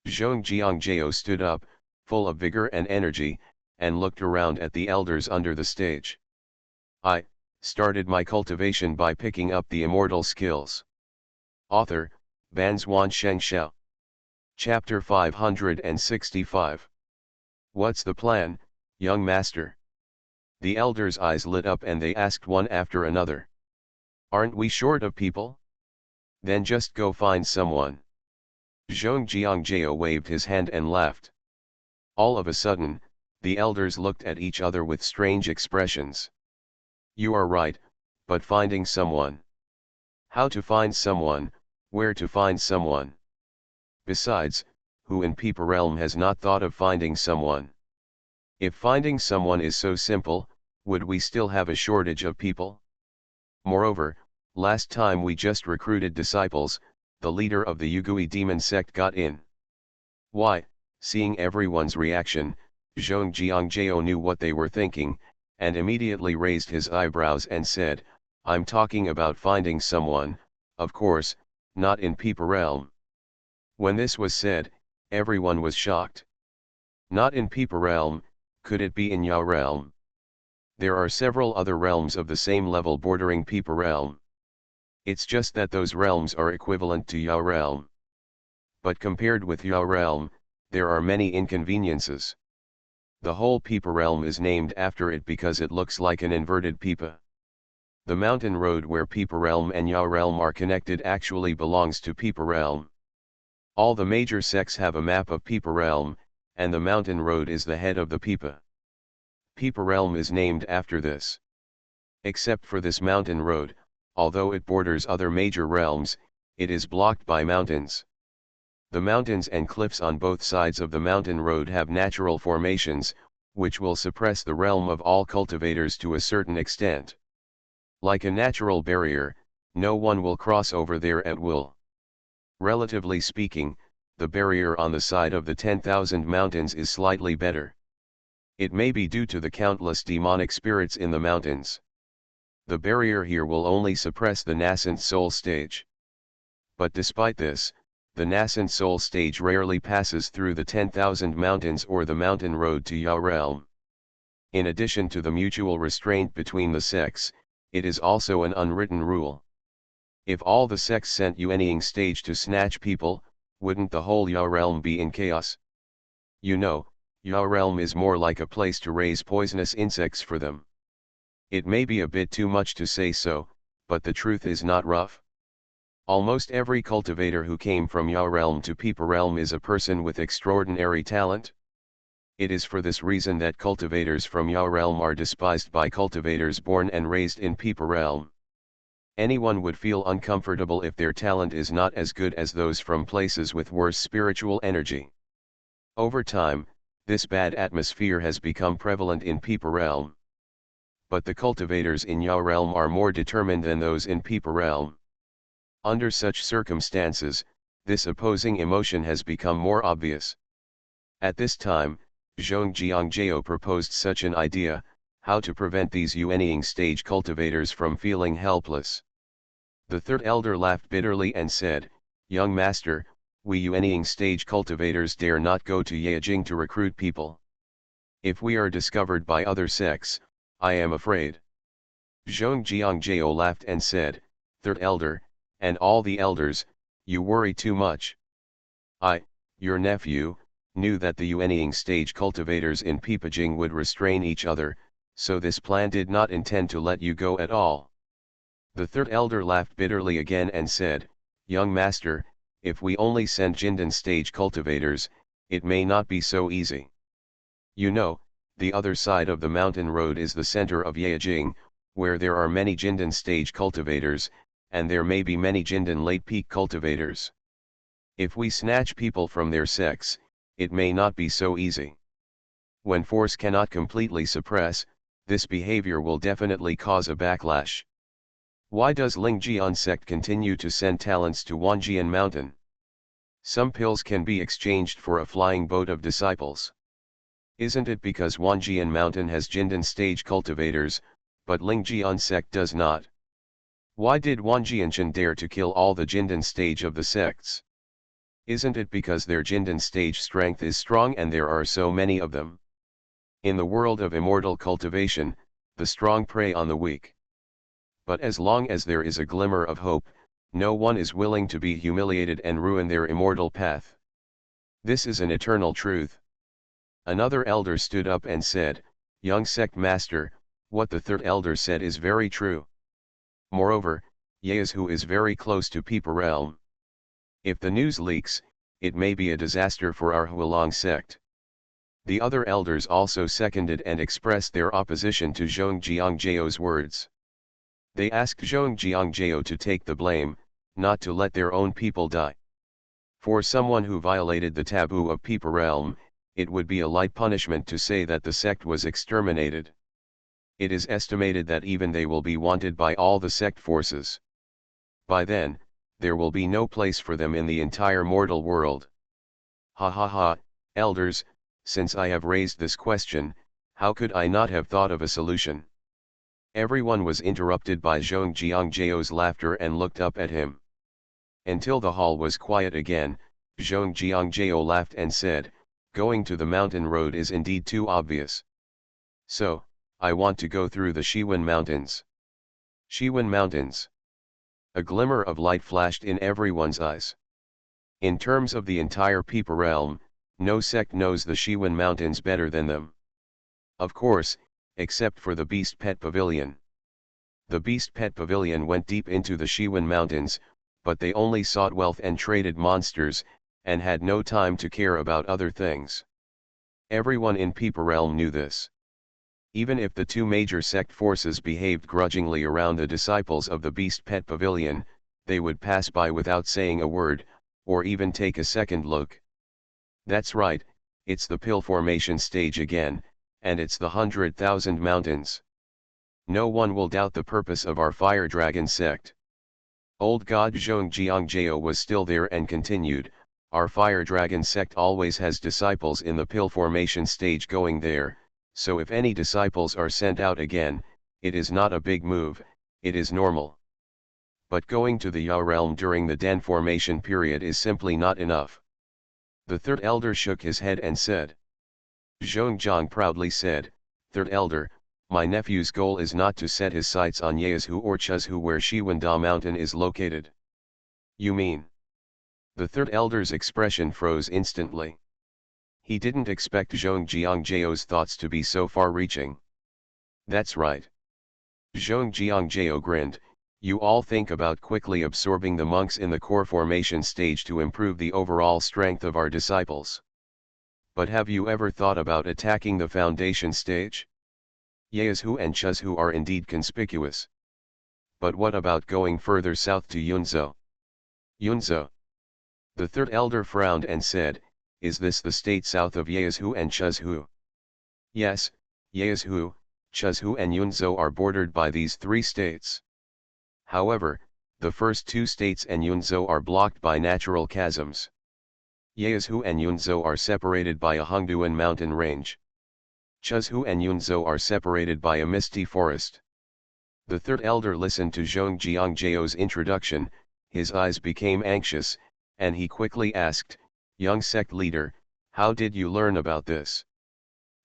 Zhong Jiangjao stood up, full of vigor and energy, and looked around at the elders under the stage. I started my cultivation by picking up the immortal skills. Author, Banzuan Xianxia. Chapter 565. What's the plan, young master? The elders' eyes lit up and they asked one after another. Aren't we short of people? Then just go find someone. Zhong Jiangjao waved his hand and laughed. All of a sudden, the elders looked at each other with strange expressions. You are right, but finding someone. How to find someone, where to find someone. Besides, who in Peeper Realm has not thought of finding someone? If finding someone is so simple, would we still have a shortage of people? Moreover, last time we just recruited disciples, the leader of the Yugui demon sect got in. Why, seeing everyone's reaction, Zhong Jiangjao knew what they were thinking, and immediately raised his eyebrows and said, I'm talking about finding someone, of course, not in Peeper Realm. When this was said, everyone was shocked. Not in Peeper Realm, could it be in Yao Realm? There are several other realms of the same level bordering Peeper Realm. It's just that those realms are equivalent to Yao Realm. But compared with Yao Realm, there are many inconveniences. The whole Peeper Realm is named after it because it looks like an inverted peepa. The mountain road where Peeper Realm and Yao Realm are connected actually belongs to Peeper Realm. All the major sects have a map of Peeper Realm, and the mountain road is the head of the peepa. Peeper Realm is named after this. Except for this mountain road, although it borders other major realms, it is blocked by mountains. The mountains and cliffs on both sides of the mountain road have natural formations, which will suppress the realm of all cultivators to a certain extent. Like a natural barrier, no one will cross over there at will. Relatively speaking, the barrier on the side of the 10,000 mountains is slightly better. It may be due to the countless demonic spirits in the mountains. The barrier here will only suppress the nascent soul stage. But despite this, the nascent soul stage rarely passes through the 10,000 mountains or the mountain road to Yao Realm. In addition to the mutual restraint between the sects, it is also an unwritten rule. If all the sects sent Yuanying stage to snatch people, wouldn't the whole Yao Realm be in chaos? You know, Yao Realm is more like a place to raise poisonous insects for them. It may be a bit too much to say so, but the truth is not rough. Almost every cultivator who came from Yao Realm to Peeper Realm is a person with extraordinary talent. It is for this reason that cultivators from Yao Realm are despised by cultivators born and raised in Peeper Realm. Anyone would feel uncomfortable if their talent is not as good as those from places with worse spiritual energy. Over time, this bad atmosphere has become prevalent in Peeper Realm. But the cultivators in Yao Realm are more determined than those in Peeper Realm. Under such circumstances, this opposing emotion has become more obvious. At this time, Zhong Jiangjao proposed such an idea, How to prevent these Yuanying stage cultivators from feeling helpless. The third elder laughed bitterly and said, "Young master, we Yuanying stage cultivators dare not go to Yejing to recruit people. If we are discovered by other sects, I am afraid." Zhongjiangjao laughed and said, "Third elder, and all the elders, you worry too much. I, your nephew, knew that the Yuanying stage cultivators in Pipajing would restrain each other, so this plan did not intend to let you go at all." The third elder laughed bitterly again and said, "Young master, if we only send Jindan stage cultivators, it may not be so easy. You know, the other side of the mountain road is the center of Yejing, where there are many Jindan stage cultivators, and there may be many Jindan late peak cultivators. If we snatch people from their sects, it may not be so easy. When force cannot completely suppress, this behavior will definitely cause a backlash. Why does Lingjian sect continue to send talents to Wanjian Mountain? Some pills can be exchanged for a flying boat of disciples. Isn't it because Wanjian Mountain has Jindan stage cultivators, but Lingjian sect does not? Why did Wanjianshan dare to kill all the Jindan stage of the sects? Isn't it because their Jindan stage strength is strong and there are so many of them? In the world of immortal cultivation, the strong prey on the weak. But as long as there is a glimmer of hope, no one is willing to be humiliated and ruin their immortal path. This is an eternal truth. Another elder stood up and said, "Young sect master, what the third elder said is very true. Moreover, Yeazhu is very close to Peepa realm. If the news leaks, it may be a disaster for our Hualong sect." The other elders also seconded and expressed their opposition to Zhongjiangjiao's words. They asked Zhongjiangjio to take the blame, not to let their own people die. For someone who violated the taboo of Peepa realm, it would be a light punishment to say that the sect was exterminated. It is estimated that even they will be wanted by all the sect forces. By then, there will be no place for them in the entire mortal world. Ha ha ha, elders, since I have raised this question, how could I not have thought of a solution? Everyone was interrupted by Zhongjiangjiao's laughter and looked up at him. Until the hall was quiet again, Zhongjiangjiao laughed and said, "Going to the mountain road is indeed too obvious. So, I want to go through the Shiwen Mountains." Shiwen Mountains. A glimmer of light flashed in everyone's eyes. In terms of the entire Peepa realm, no sect knows the Shiwen Mountains better than them. Of course, except for the Beast Pet Pavilion. The Beast Pet Pavilion went deep into the Shiwen Mountains, but they only sought wealth and traded monsters, and had no time to care about other things. Everyone in Peepa realm knew this. Even if the two major sect forces behaved grudgingly around the disciples of the Beast Pet Pavilion, they would pass by without saying a word, or even take a second look. That's right, it's the pill formation stage again, and it's the 100,000 mountains. No one will doubt the purpose of our fire dragon sect. Old god Zhongjiangjio was still there and continued, "Our fire dragon sect always has disciples in the pill formation stage going there, so if any disciples are sent out again, it is not a big move, it is normal. But going to the Ya realm during the Den formation period is simply not enough." The third elder shook his head and said. Zhongjiang proudly said, "Third elder, my nephew's goal is not to set his sights on Yeazhu or Chuzhu where Shiwanda mountain is located." "You mean?" The third elder's expression froze instantly. He didn't expect Zhongjiangjiao's thoughts to be so far-reaching. "That's right." Zhongjiangjio grinned, "You all think about quickly absorbing the monks in the core formation stage to improve the overall strength of our disciples. But have you ever thought about attacking the foundation stage? Yeazhu and Chuzhu are indeed conspicuous. But what about going further south to Yunzhou?" "Yunzhou?" The third elder frowned and said, "Is this the state south of Yeazhu and Chuzhu?" "Yes, Yeazhu, Chuzhu and Yunzhou are bordered by these three states. However, the first two states and Yunzhou are blocked by natural chasms. Yeazhu and Yunzhou are separated by a Hongduan mountain range. Chuzhu and Yunzhou are separated by a misty forest. The third elder listened to Zhong Jiangjiao's introduction, his eyes became anxious, and he quickly asked, "Young sect leader, how did you learn about this?"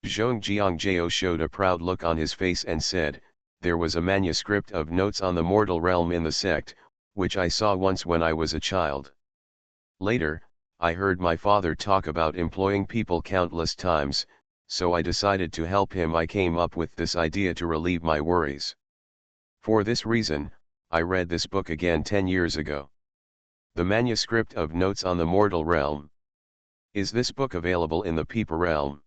Zhong Jiangjiao showed a proud look on his face and said, "There was a manuscript of notes on the mortal realm in the sect, which I saw once when I was a child. Later, I heard my father talk about employing people countless times, so I decided to help him. I came up with this idea to relieve my worries. For this reason, I read this book again 10 years ago. The manuscript of notes on the mortal realm. Is this book available in the people realm?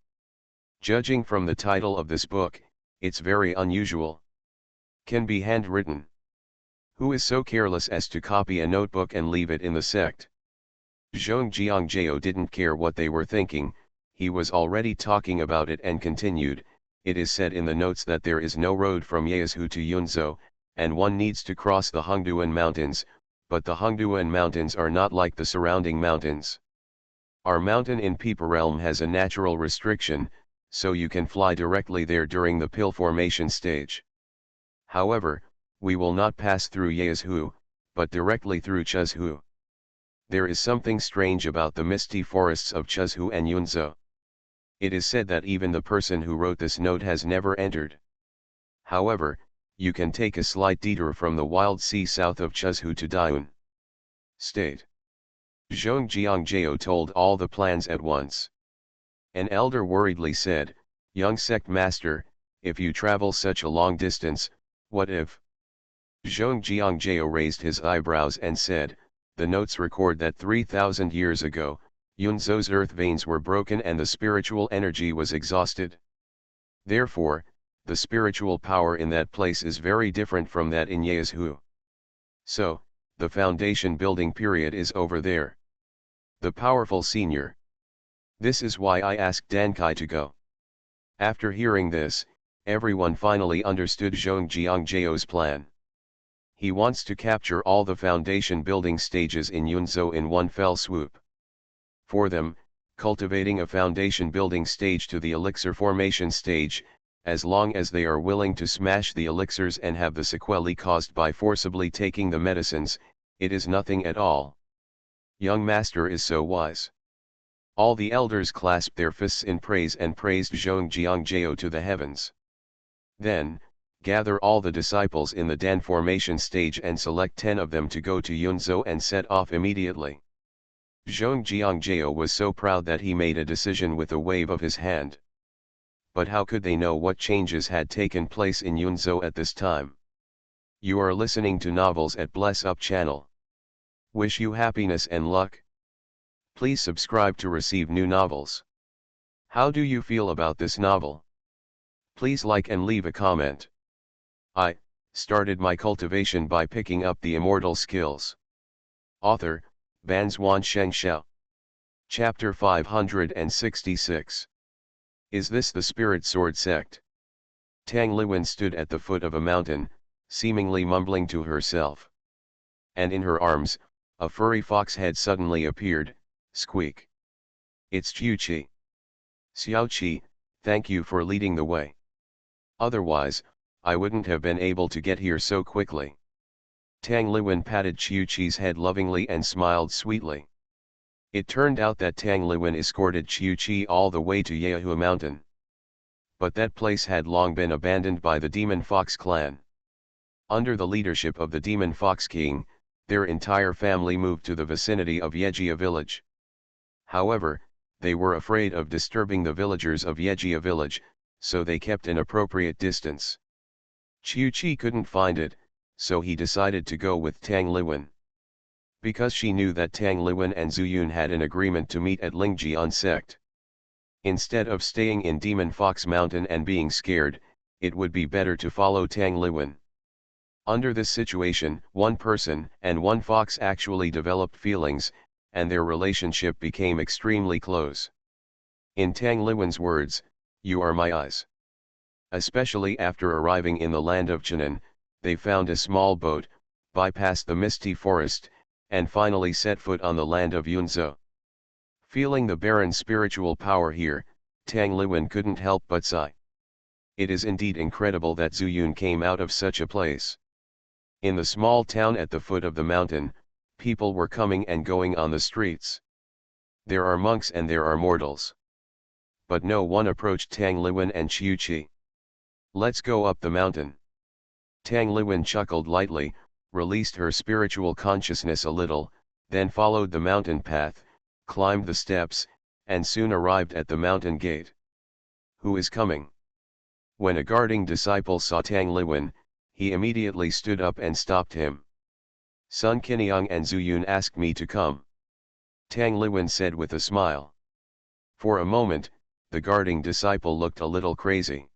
Judging from the title of this book, it's very unusual. Can be handwritten. Who is so careless as to copy a notebook and leave it in the sect?" Zhong Jiangjiao didn't care what they were thinking, he was already talking about it and continued, "It is said in the notes that there is no road from Yezhou to Yunzhou, and one needs to cross the Hongduan Mountains, but the Hongduan Mountains are not like the surrounding mountains. Our mountain in Peepa Realm has a natural restriction, so you can fly directly there during the pill formation stage. However, we will not pass through Yezhou, but directly through Chuzhu. There is something strange about the misty forests of Chuzhu and Yunzhou. It is said that even the person who wrote this note has never entered. However, you can take a slight detour from the wild sea south of Chuzhu to Diun State." Zhong Jiangjiao told all the plans at once. An elder worriedly said, "Young sect master, if you travel such a long distance, what if?" Zhong Jiangjiao raised his eyebrows and said, "The notes record that 3,000 years ago, Yunzhou's earth veins were broken and the spiritual energy was exhausted. Therefore, the spiritual power in that place is very different from that in Yezhou. So, the foundation building period is over there. The powerful senior. This is why I asked Dankai to go." After hearing this, everyone finally understood Zhong Jiangjiao's plan. He wants to capture all the foundation building stages in Yunzhou in one fell swoop. For them, cultivating a foundation building stage to the elixir formation stage, as long as they are willing to smash the elixirs and have the sequelae caused by forcibly taking the medicines, it is nothing at all. Young master is so wise. All the elders clasped their fists in praise and praised Zhong Jiangjiao to the heavens. Then, gather all the disciples in the Dan formation stage and select 10 of them to go to Yunzhou and set off immediately. Zhong Jiangjiao was so proud that he made a decision with a wave of his hand. But how could they know what changes had taken place in Yunzhou at this time? You are listening to Novels at Bless Up channel. Wish you happiness and luck. Please subscribe to receive new novels. How do you feel about this novel? Please like and leave a comment. I started my cultivation by picking up the immortal skills. Author, Banzuan Xianxia. Chapter 566. Is this the Spirit Sword sect? Tang Liwen stood at the foot of a mountain, seemingly mumbling to herself. And in her arms, a furry fox head suddenly appeared, squeak. It's Qiuqi. Xiaoqi, thank you for leading the way. Otherwise, I wouldn't have been able to get here so quickly. Tang Liwen patted Qiuqi's head lovingly and smiled sweetly. It turned out that Tang Liwen escorted Qiuqi all the way to Yehua Mountain. But that place had long been abandoned by the Demon Fox clan. Under the leadership of the Demon Fox King, their entire family moved to the vicinity of Yejia village. However, they were afraid of disturbing the villagers of Yejia village, so they kept an appropriate distance. Qiuqi couldn't find it, so he decided to go with Tang Liwen. Because she knew that Tang Liwen and Zuyun had an agreement to meet at Lingjian sect. Instead of staying in Demon Fox Mountain and being scared, it would be better to follow Tang Liwen. Under this situation, one person and one fox actually developed feelings, and their relationship became extremely close. In Tang Liwen's words, "You are my eyes." Especially after arriving in the land of Chenan, they found a small boat, bypassed the misty forest, and finally set foot on the land of Yunzhou. Feeling the barren spiritual power here, Tang Liwen couldn't help but sigh. It is indeed incredible that Zuyun came out of such a place. In the small town at the foot of the mountain, people were coming and going on the streets. There are monks and there are mortals. But no one approached Tang Liwen and Qiuqi. Let's go up the mountain. Tang Liwen chuckled lightly, released her spiritual consciousness a little, then followed the mountain path, climbed the steps, and soon arrived at the mountain gate. Who is coming? When a guarding disciple saw Tang Liwen, he immediately stood up and stopped him. Sun Qiniang and Zuyun asked me to come. Tang Liwen said with a smile. For a moment, the guarding disciple looked a little crazy.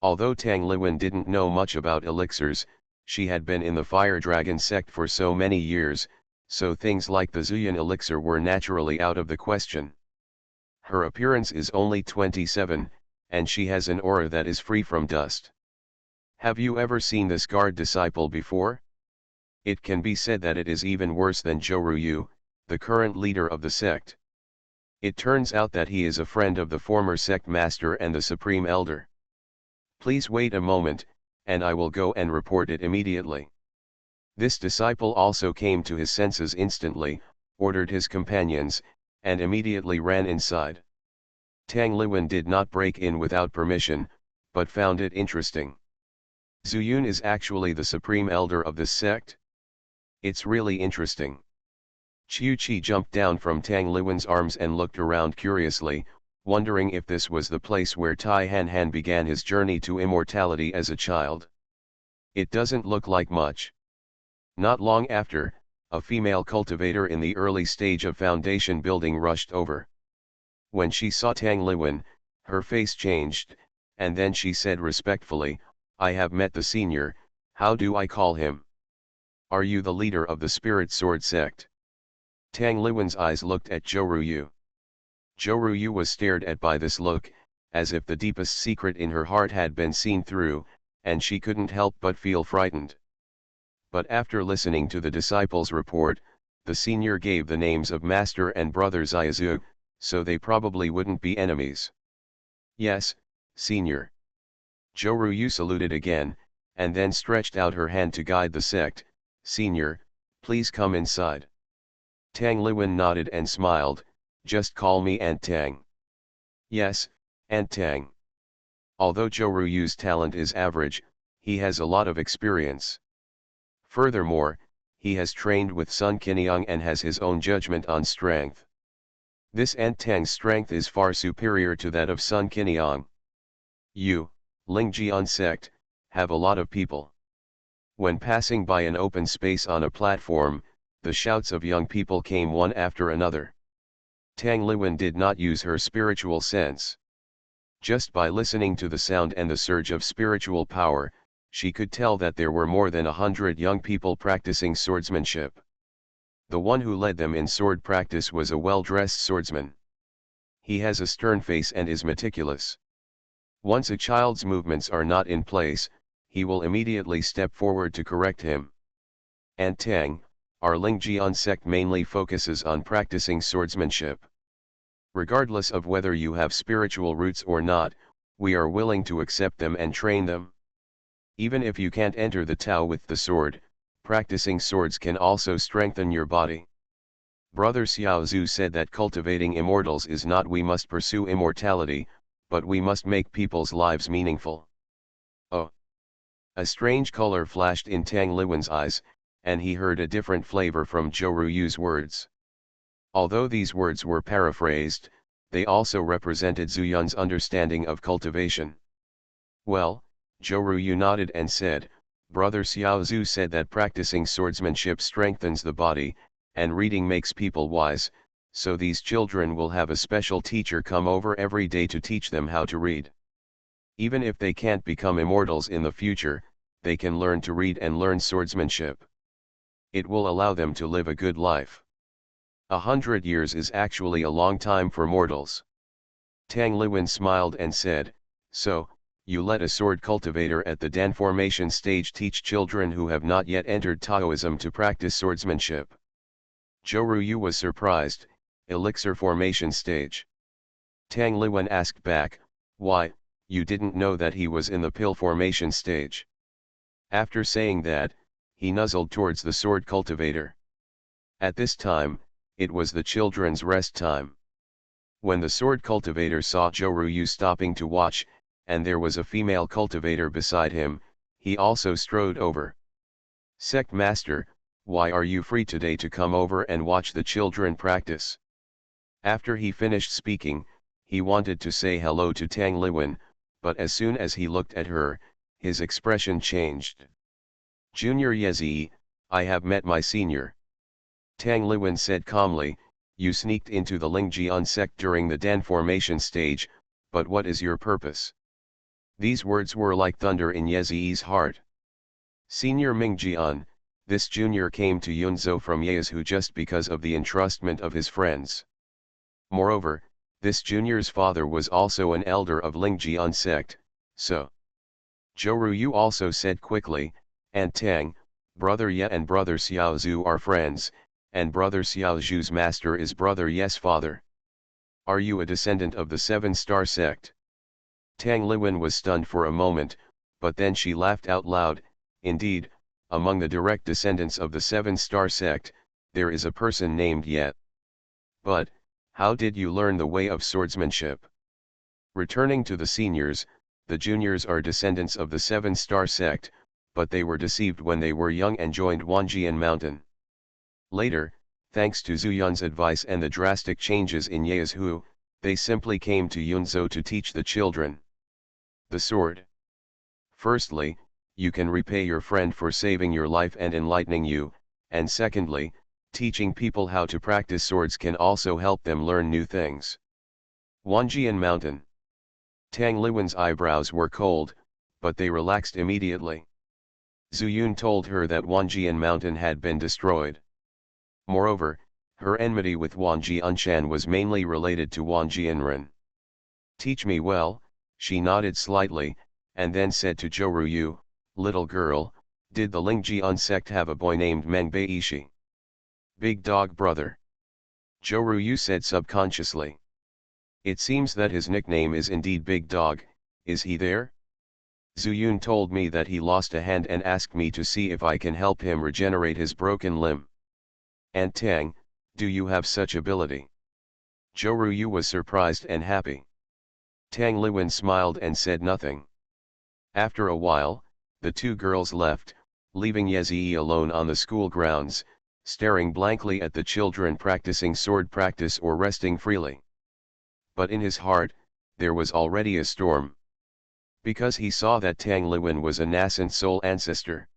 Although Tang Liwen didn't know much about elixirs, she had been in the Fire Dragon sect for so many years, so things like the Zuyun elixir were naturally out of the question. Her appearance is only 27, and she has an aura that is free from dust. Have you ever seen this guard disciple before? It can be said that it is even worse than Zhou, the current leader of the sect. It turns out that he is a friend of the former sect master and the supreme elder. Please wait a moment, and I will go and report it immediately. This disciple also came to his senses instantly, ordered his companions, and immediately ran inside. Tang Liwen did not break in without permission, but found it interesting. Zuyun is actually the supreme elder of this sect? It's really interesting. Qiuqi jumped down from Tang Liwen's arms and looked around curiously, wondering if this was the place where Tai Han began his journey to immortality as a child. It doesn't look like much. Not long after, a female cultivator in the early stage of foundation building rushed over. When she saw Tang Liwen, her face changed, and then she said respectfully, "I have met the senior, how do I call him?" "Are you the leader of the Spirit Sword sect?" Tang Liwen's eyes looked at Zhou. Zhou was stared at by this look, as if the deepest secret in her heart had been seen through, and she couldn't help but feel frightened. But after listening to the disciple's report, the senior gave the names of Master and Brother Xiaozu, so they probably wouldn't be enemies. "Yes, senior." Zhou saluted again, and then stretched out her hand to guide the sect. "Senior, please come inside." Tang Liwen nodded and smiled, "Just call me Aunt Tang." "Yes, Aunt Tang." Although Zhouyu's talent is average, he has a lot of experience. Furthermore, he has trained with Sun Qiniang and has his own judgment on strength. This Aunt Tang's strength is far superior to that of Sun Qiniang. You, Lingjian sect, have a lot of people. When passing by an open space on a platform, the shouts of young people came one after another. Tang Liwen did not use her spiritual sense. Just by listening to the sound and the surge of spiritual power, she could tell that there were more than 100 young people practicing swordsmanship. The one who led them in sword practice was a well-dressed swordsman. He has a stern face and is meticulous. Once a child's movements are not in place, he will immediately step forward to correct him. Aunt Tang, our Lingjian sect mainly focuses on practicing swordsmanship. Regardless of whether you have spiritual roots or not, we are willing to accept them and train them. Even if you can't enter the Tao with the sword, practicing swords can also strengthen your body. Brother Xiaozu said that cultivating immortals is not we must pursue immortality, but we must make people's lives meaningful. Oh! A strange color flashed in Tang Liwen's eyes, and he heard a different flavor from Zhouyu's words. Although these words were paraphrased, they also represented Zuyun's understanding of cultivation. Well, Zhou nodded and said, Brother Xiaozu said that practicing swordsmanship strengthens the body, and reading makes people wise, so these children will have a special teacher come over every day to teach them how to read. Even if they can't become immortals in the future, they can learn to read and learn swordsmanship. It will allow them to live a good life. 100 years is actually a long time for mortals. Tang Liwen smiled and said, so, you let a sword cultivator at the Dan formation stage teach children who have not yet entered Taoism to practice swordsmanship. Zhou was surprised. Elixir formation stage. Tang Liwen asked back, why, you didn't know that he was in the pill formation stage. After saying that, he nuzzled towards the sword cultivator. At this time, it was the children's rest time. When the sword cultivator saw Joruyu stopping to watch, and there was a female cultivator beside him, he also strode over. Sect Master, why are you free today to come over and watch the children practice? After he finished speaking, he wanted to say hello to Tang Liwen, but as soon as he looked at her, his expression changed. Junior Yezi, I have met my senior. Tang Liwen said calmly, you sneaked into the Lingjian sect during the Dan formation stage, but what is your purpose? These words were like thunder in Yezi's heart. Senior Mingjian, this junior came to Yunzhou from Yezu just because of the entrustment of his friends. Moreover, this junior's father was also an elder of Lingjian sect, so. Joruyu also said quickly, and Tang, brother Ye and brother Xiaozhu are friends, and brother Xiaozhu's master is brother Ye's father. Are you a descendant of the seven-star sect? Tang Liwen was stunned for a moment, but then she laughed out loud. Indeed, among the direct descendants of the seven-star sect, there is a person named Ye. But, how did you learn the way of swordsmanship? Returning to the seniors, the juniors are descendants of the seven-star sect, but they were deceived when they were young and joined Wanjian Mountain. Later, thanks to Zuyun's advice and the drastic changes in Yezu, they simply came to Yunzhou to teach the children the sword. Firstly, you can repay your friend for saving your life and enlightening you, and secondly, teaching people how to practice swords can also help them learn new things. Wanjian Mountain. Tang Liwen's eyebrows were cold, but they relaxed immediately. Zuyun told her that Wanjian Mountain had been destroyed. Moreover, her enmity with Wanjianshan was mainly related to Wanjianren. Teach me well, she nodded slightly, and then said to Joruyu, little girl, did the Lingjian sect have a boy named Meng Beishi? Big dog brother. Joruyu said subconsciously. It seems that his nickname is indeed Big Dog, is he there? Zuyun told me that he lost a hand and asked me to see if I can help him regenerate his broken limb. And Tang, do you have such ability? Joruyu was surprised and happy. Tang Liwen smiled and said nothing. After a while, the two girls left, leaving Yezi alone on the school grounds, staring blankly at the children practicing sword practice or resting freely. But in his heart, there was already a storm. Because he saw that Tang Liwen was a nascent soul ancestor.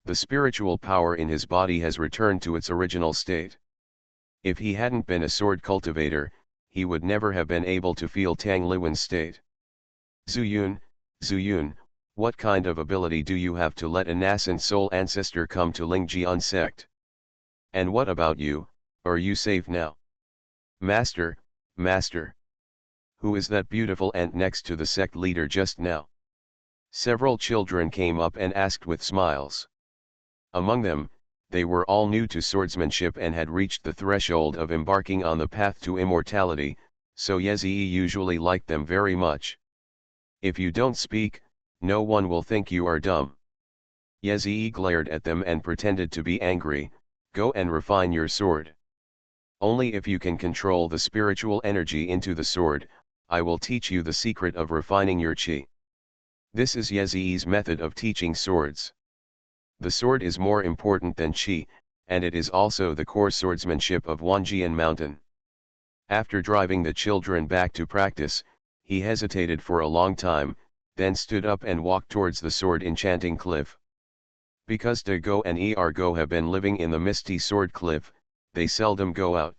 The spiritual power in his body has returned to its original state. If he hadn't been a sword cultivator, he would never have been able to feel Tang Liwen's state. Zuyun, what kind of ability do you have to let a nascent soul ancestor come to Lingjian sect? And what about you, are you safe now? Master, who is that beautiful ant next to the sect leader just now? Several children came up and asked with smiles. Among them, they were all new to swordsmanship and had reached the threshold of embarking on the path to immortality, so Yezi usually liked them very much. If you don't speak, no one will think you are dumb. Yezi glared at them and pretended to be angry. Go and refine your sword. Only if you can control the spiritual energy into the sword, I will teach you the secret of refining your chi. This is Yezi's method of teaching swords. The sword is more important than chi, and it is also the core swordsmanship of Wanjian Mountain. After driving the children back to practice, he hesitated for a long time, then stood up and walked towards the sword enchanting cliff. Because De Go and Ergo have been living in the misty sword cliff, they seldom go out.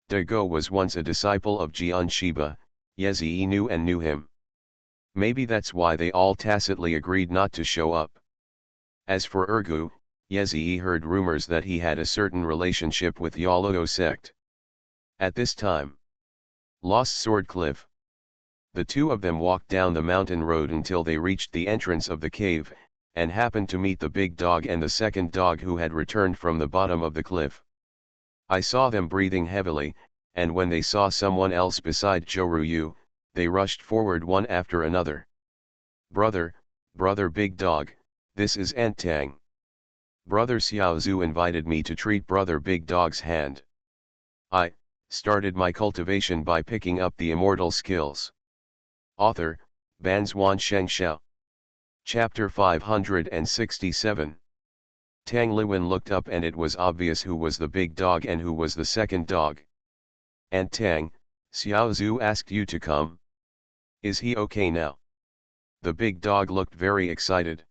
De Go was once a disciple of Jian Shiba, Yezi knew him. Maybe that's why they all tacitly agreed not to show up. As for Ergu, Yezi heard rumors that he had a certain relationship with Yaloo sect. At this time, Lost Sword Cliff. The two of them walked down the mountain road until they reached the entrance of the cave, and happened to meet the big dog and the second dog who had returned from the bottom of the cliff. I saw them breathing heavily, and when they saw someone else beside Joruyu, They rushed forward one after another. Brother, brother Big Dog, this is Antang. Brother Xiao Zhu invited me to treat brother Big Dog's hand. I started my cultivation by picking up the immortal skills. Author, Banzuan Xianxia. Chapter 567. Tang Liwen looked up and it was obvious who was the big dog and who was the second dog. And Tang, Xiao Zhu asked you to come. Is he okay now? The big dog looked very excited.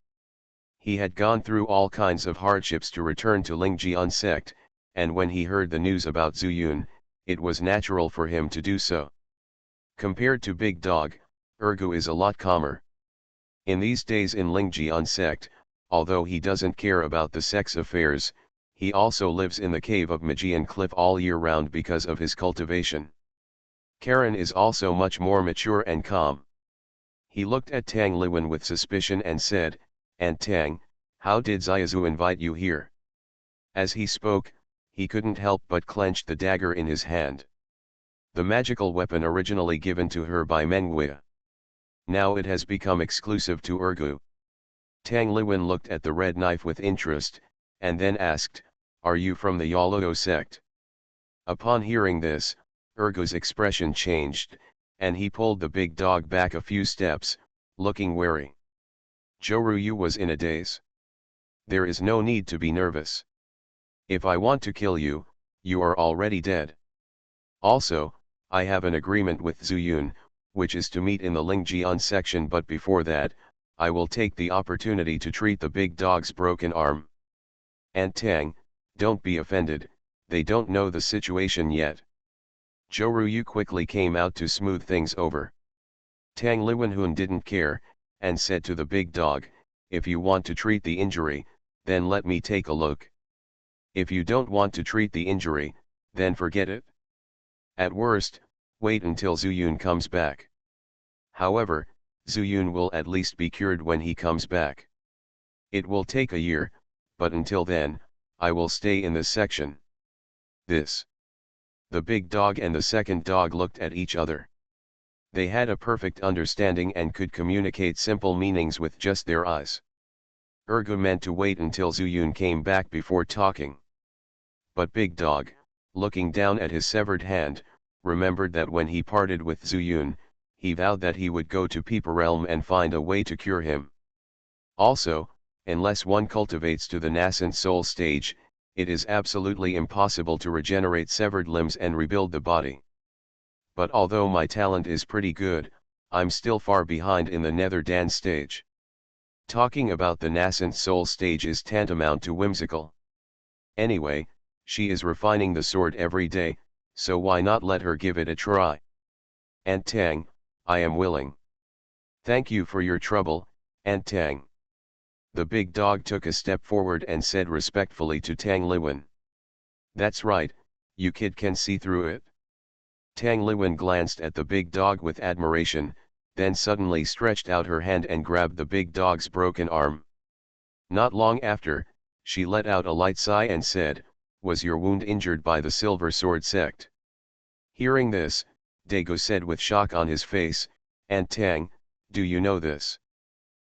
He had gone through all kinds of hardships to return to Lingjian sect, and when he heard the news about Zuyun, it was natural for him to do so. Compared to Big Dog, Ergu is a lot calmer. In these days in Lingjian sect, although he doesn't care about the sex affairs, he also lives in the cave of Magian Cliff all year round because of his cultivation. Karen is also much more mature and calm. He looked at Tang Liwen with suspicion and said, "And Tang, how did Xiaozu invite you here?" As he spoke, he couldn't help but clenched the dagger in his hand. The magical weapon originally given to her by Mengwei. Now it has become exclusive to Ergu. Tang Liwen looked at the red knife with interest, and then asked, "Are you from the Yaloo sect?" Upon hearing this, Ergu's expression changed, and he pulled the big dog back a few steps, looking wary. Zhou was in a daze. "There is no need to be nervous. If I want to kill you, you are already dead. Also, I have an agreement with Zuyun, which is to meet in the Lingjian section, but before that, I will take the opportunity to treat the big dog's broken arm." And Tang, don't be offended, they don't know the situation yet. Zhou quickly came out to smooth things over. Tang Liwenhun didn't care, and said to the big dog, "If you want to treat the injury, then let me take a look. If you don't want to treat the injury, then forget it. At worst, wait until Zuyun comes back. However, Zuyun will at least be cured when he comes back. It will take a year, but until then, I will stay in this section." This. The big dog and the second dog looked at each other. They had a perfect understanding and could communicate simple meanings with just their eyes. Ergu meant to wait until Zuyun came back before talking. But Big Dog, looking down at his severed hand, remembered that when he parted with Zuyun, he vowed that he would go to Peeper Realm and find a way to cure him. Also, unless one cultivates to the nascent soul stage, it is absolutely impossible to regenerate severed limbs and rebuild the body. But although my talent is pretty good, I'm still far behind in the Nether Dan stage. Talking about the nascent soul stage is tantamount to whimsical. Anyway, she is refining the sword every day, so why not let her give it a try? And Tang, I am willing. Thank you for your trouble, and Tang. The big dog took a step forward and said respectfully to Tang Liwen. "That's right, you kid can see through it." Tang Liwen glanced at the big dog with admiration, then suddenly stretched out her hand and grabbed the big dog's broken arm. Not long after, she let out a light sigh and said, "Was your wound injured by the Silver Sword sect?" Hearing this, Dago said with shock on his face, "And Tang, do you know this?"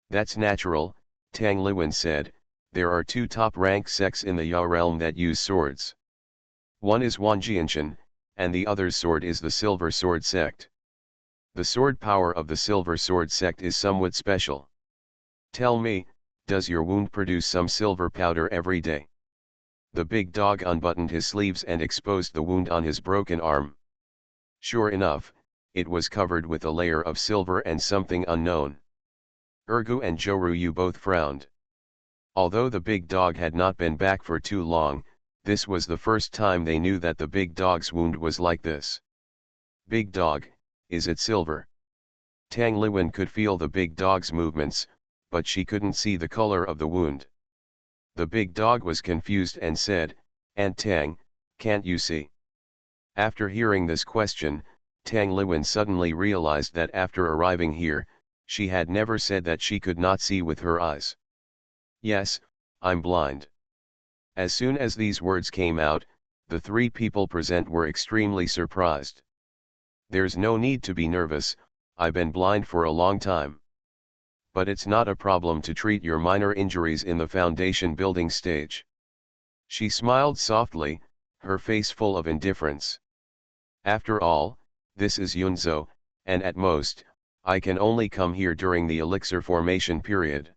"That's natural," Tang Liwen said, "there are two top-rank sects in the Ya realm that use swords. One is Wanjianshan, and the other's sword is the Silver Sword sect. The sword power of the Silver Sword sect is somewhat special. Tell me, does your wound produce some silver powder every day?" The big dog unbuttoned his sleeves and exposed the wound on his broken arm. Sure enough, it was covered with a layer of silver and something unknown. Ergu and Zhou both frowned. Although the big dog had not been back for too long, this was the first time they knew that the big dog's wound was like this. "Big dog, is it silver?" Tang Liwen could feel the big dog's movements, but she couldn't see the color of the wound. The big dog was confused and said, "And Tang, can't you see?" After hearing this question, Tang Liwen suddenly realized that after arriving here, she had never said that she could not see with her eyes. "Yes, I'm blind." As soon as these words came out, the three people present were extremely surprised. "There's no need to be nervous, I've been blind for a long time. But it's not a problem to treat your minor injuries in the foundation building stage. She smiled softly, her face full of indifference. After all, this is Yunzhou, and at most, I can only come here during the elixir formation period.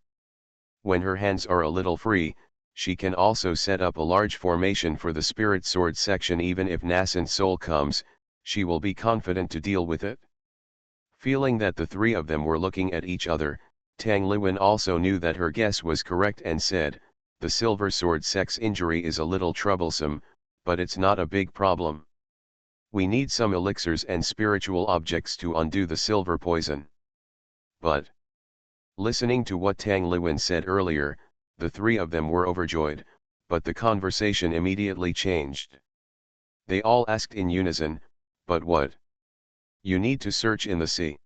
When her hands are a little free, she can also set up a large formation for the spirit sword section. Even if nascent soul comes, she will be confident to deal with it. Feeling that the three of them were looking at each other, Tang Liwen also knew that her guess was correct and said, the silver sword sex injury is a little troublesome, but it's not a big problem. We need some elixirs and spiritual objects to undo the silver poison. But, listening to what Tang Liwen said earlier, the three of them were overjoyed, but the conversation immediately changed. They all asked in unison, but what? You need to search in the sea.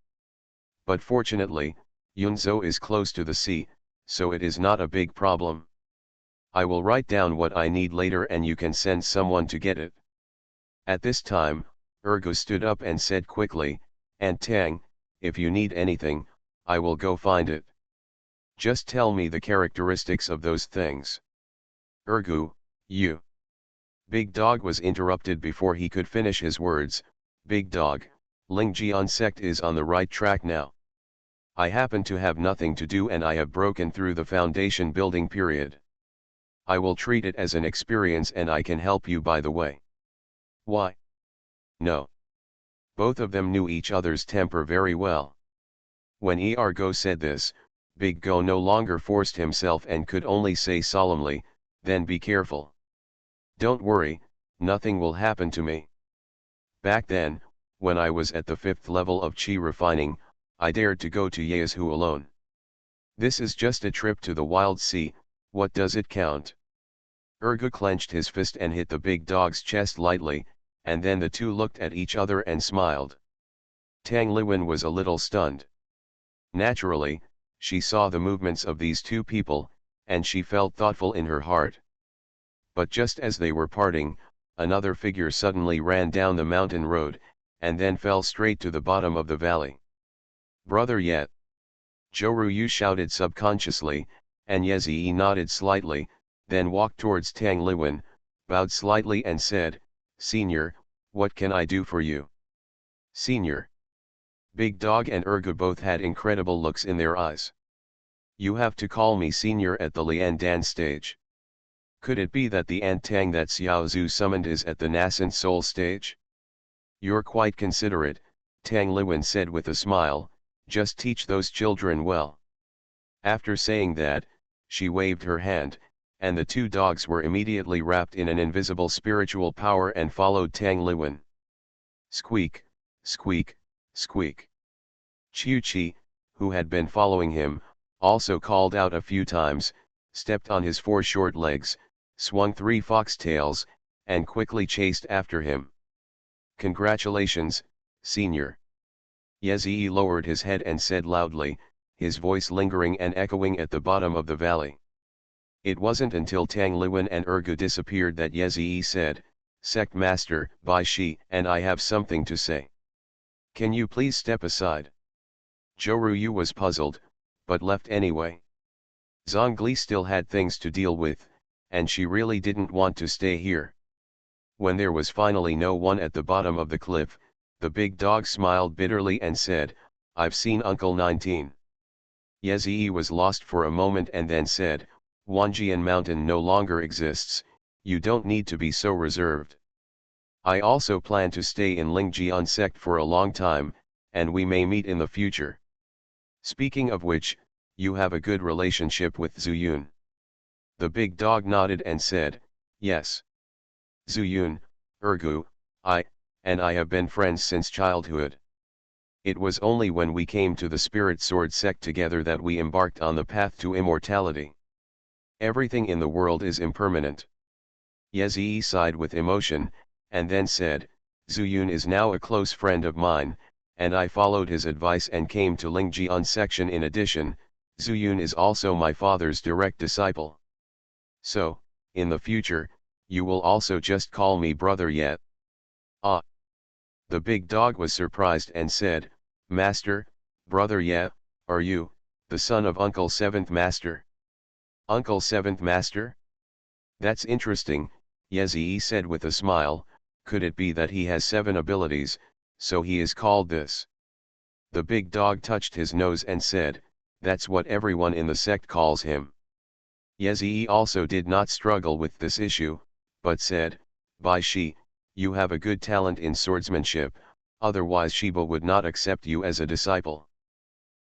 But fortunately, Yunzhou is close to the sea, so it is not a big problem. I will write down what I need later and you can send someone to get it. At this time, Ergu stood up and said quickly, and Tang, if you need anything, I will go find it. Just tell me the characteristics of those things. Ergu, you. Big Dog was interrupted before he could finish his words. Big Dog, Lingjian sect is on the right track now. I happen to have nothing to do and I have broken through the foundation building period. I will treat it as an experience and I can help you by the way. Why? No. Both of them knew each other's temper very well. When Ergo said this, Big Go no longer forced himself and could only say solemnly, then be careful. Don't worry, nothing will happen to me. Back then, when I was at the 5th level of Qi refining, I dared to go to Yezhu alone. This is just a trip to the wild sea, what does it count? Ergu clenched his fist and hit the big dog's chest lightly, and then the two looked at each other and smiled. Tang Liwen was a little stunned. Naturally, she saw the movements of these two people, and she felt thoughtful in her heart. But just as they were parting, another figure suddenly ran down the mountain road, and then fell straight to the bottom of the valley. Brother Yet! Zhou Yu shouted subconsciously, and Yezhi nodded slightly, then walked towards Tang Liwen, bowed slightly and said, Senior, what can I do for you? Senior. Big Dog and Ergu both had incredible looks in their eyes. You have to call me senior at the Lian Dan stage. Could it be that the Antang that Xiao Zhu summoned is at the nascent soul stage? You're quite considerate, Tang Liwen said with a smile, just teach those children well. After saying that, she waved her hand, and the two dogs were immediately wrapped in an invisible spiritual power and followed Tang Liwen. Squeak, squeak, squeak. Qiuqi, who had been following him, also called out a few times, stepped on his 4 short legs, swung 3 foxtails, and quickly chased after him. Congratulations, Senior. Yezhi lowered his head and said loudly, his voice lingering and echoing at the bottom of the valley. It wasn't until Tang Liwen and Ergu disappeared that Yezhi said, Sect Master, Bai Shi, and I have something to say. Can you please step aside? Zhou Yu was puzzled, but left anyway. Zhongli still had things to deal with, and she really didn't want to stay here. When there was finally no one at the bottom of the cliff, the big dog smiled bitterly and said, I've seen Uncle 19. Yezhi was lost for a moment and then said, Wanjian Mountain no longer exists, you don't need to be so reserved. I also plan to stay in Lingjian sect for a long time, and we may meet in the future. Speaking of which, you have a good relationship with Zuyun. The big dog nodded and said, yes. Zuyun, Ergu, and I have been friends since childhood. It was only when we came to the Spirit Sword sect together that we embarked on the path to immortality. Everything in the world is impermanent. Yezhi sighed with emotion, and then said, Zuyun is now a close friend of mine, and I followed his advice and came to Lingjian section. In addition, Zuyun is also my father's direct disciple. So, in the future, you will also just call me Brother Yet. Ah. The big dog was surprised and said, Master, brother Ye, are you, the son of Uncle Seventh Master? Uncle Seventh Master? That's interesting, Yezhi said with a smile. Could it be that he has 7 abilities, so he is called this? The big dog touched his nose and said, that's what everyone in the sect calls him. Yezhi also did not struggle with this issue, but said, Bai Shi, you have a good talent in swordsmanship, otherwise Shiba would not accept you as a disciple.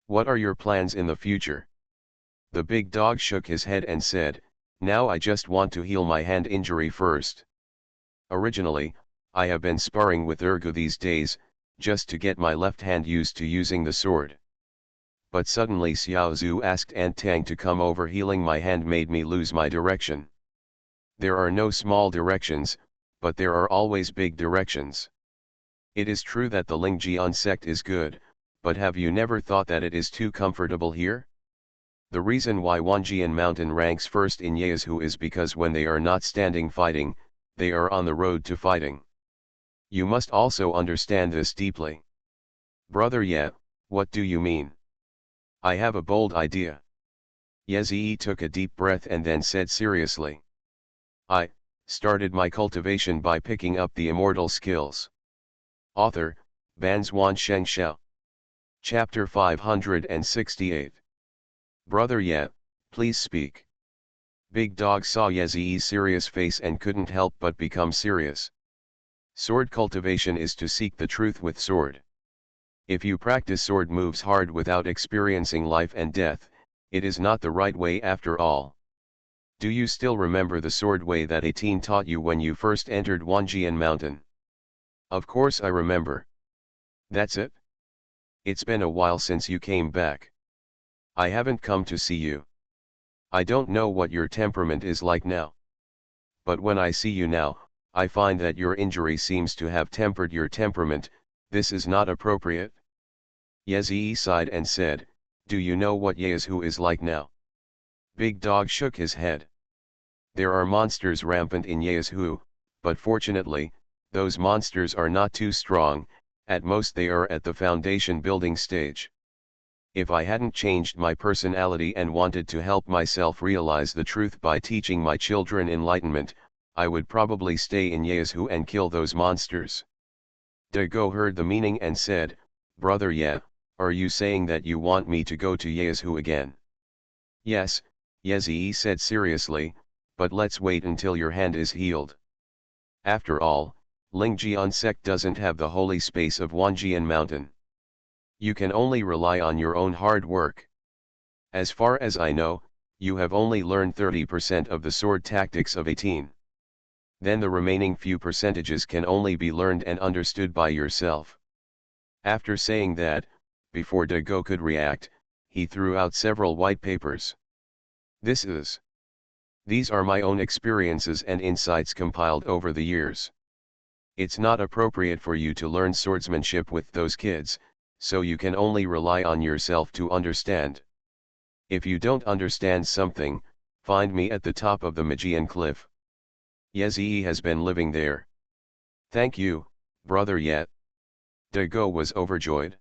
What are your plans in the future? The big dog shook his head and said, now I just want to heal my hand injury first. Originally, I have been sparring with Ergu these days, just to get my left hand used to using the sword. But suddenly Xiao Zhu asked Aunt Tang to come over. Healing my hand made me lose my direction. There are no small directions, but there are always big directions. It is true that the Lingjian sect is good, but have you never thought that it is too comfortable here? The reason why Wanjian Mountain ranks first in Yeazhu is because when they are not standing fighting, they are on the road to fighting. You must also understand this deeply. Brother Ye, what do you mean? I have a bold idea. Yezhi took a deep breath and then said seriously. I started my cultivation by picking up the immortal skills. Author, Banzhuan Xianxia. Chapter 568. Brother Ye, please speak. Big Dog saw Yezhi's serious face and couldn't help but become serious. Sword cultivation is to seek the truth with sword. If you practice sword moves hard without experiencing life and death, it is not the right way after all. Do you still remember the sword way that 18 taught you when you first entered Wanjian Mountain? Of course I remember. That's it? It's been a while since you came back. I haven't come to see you. I don't know what your temperament is like now. But when I see you now, I find that your injury seems to have tempered your temperament. This is not appropriate. Yezhi sighed and said, do you know what Yeazhu is like now? Big Dog shook his head. There are monsters rampant in Yeazhu, but fortunately, those monsters are not too strong, at most they are at the foundation building stage. If I hadn't changed my personality and wanted to help myself realize the truth by teaching my children enlightenment, I would probably stay in Yeazhu and kill those monsters. De Go heard the meaning and said, Brother Ye, are you saying that you want me to go to Yeazhu again? Yes, Yezhi said seriously, but let's wait until your hand is healed. After all, Lingjian sect doesn't have the holy space of Wanjian Mountain. You can only rely on your own hard work. As far as I know, you have only learned 30% of the sword tactics of 18. Then the remaining few percentages can only be learned and understood by yourself. After saying that, before De Go could react, he threw out several white papers. These are my own experiences and insights compiled over the years. It's not appropriate for you to learn swordsmanship with those kids, so you can only rely on yourself to understand. If you don't understand something, find me at the top of the Magian cliff. Yezhi has been living there. Thank you, brother Ye. De Go was overjoyed.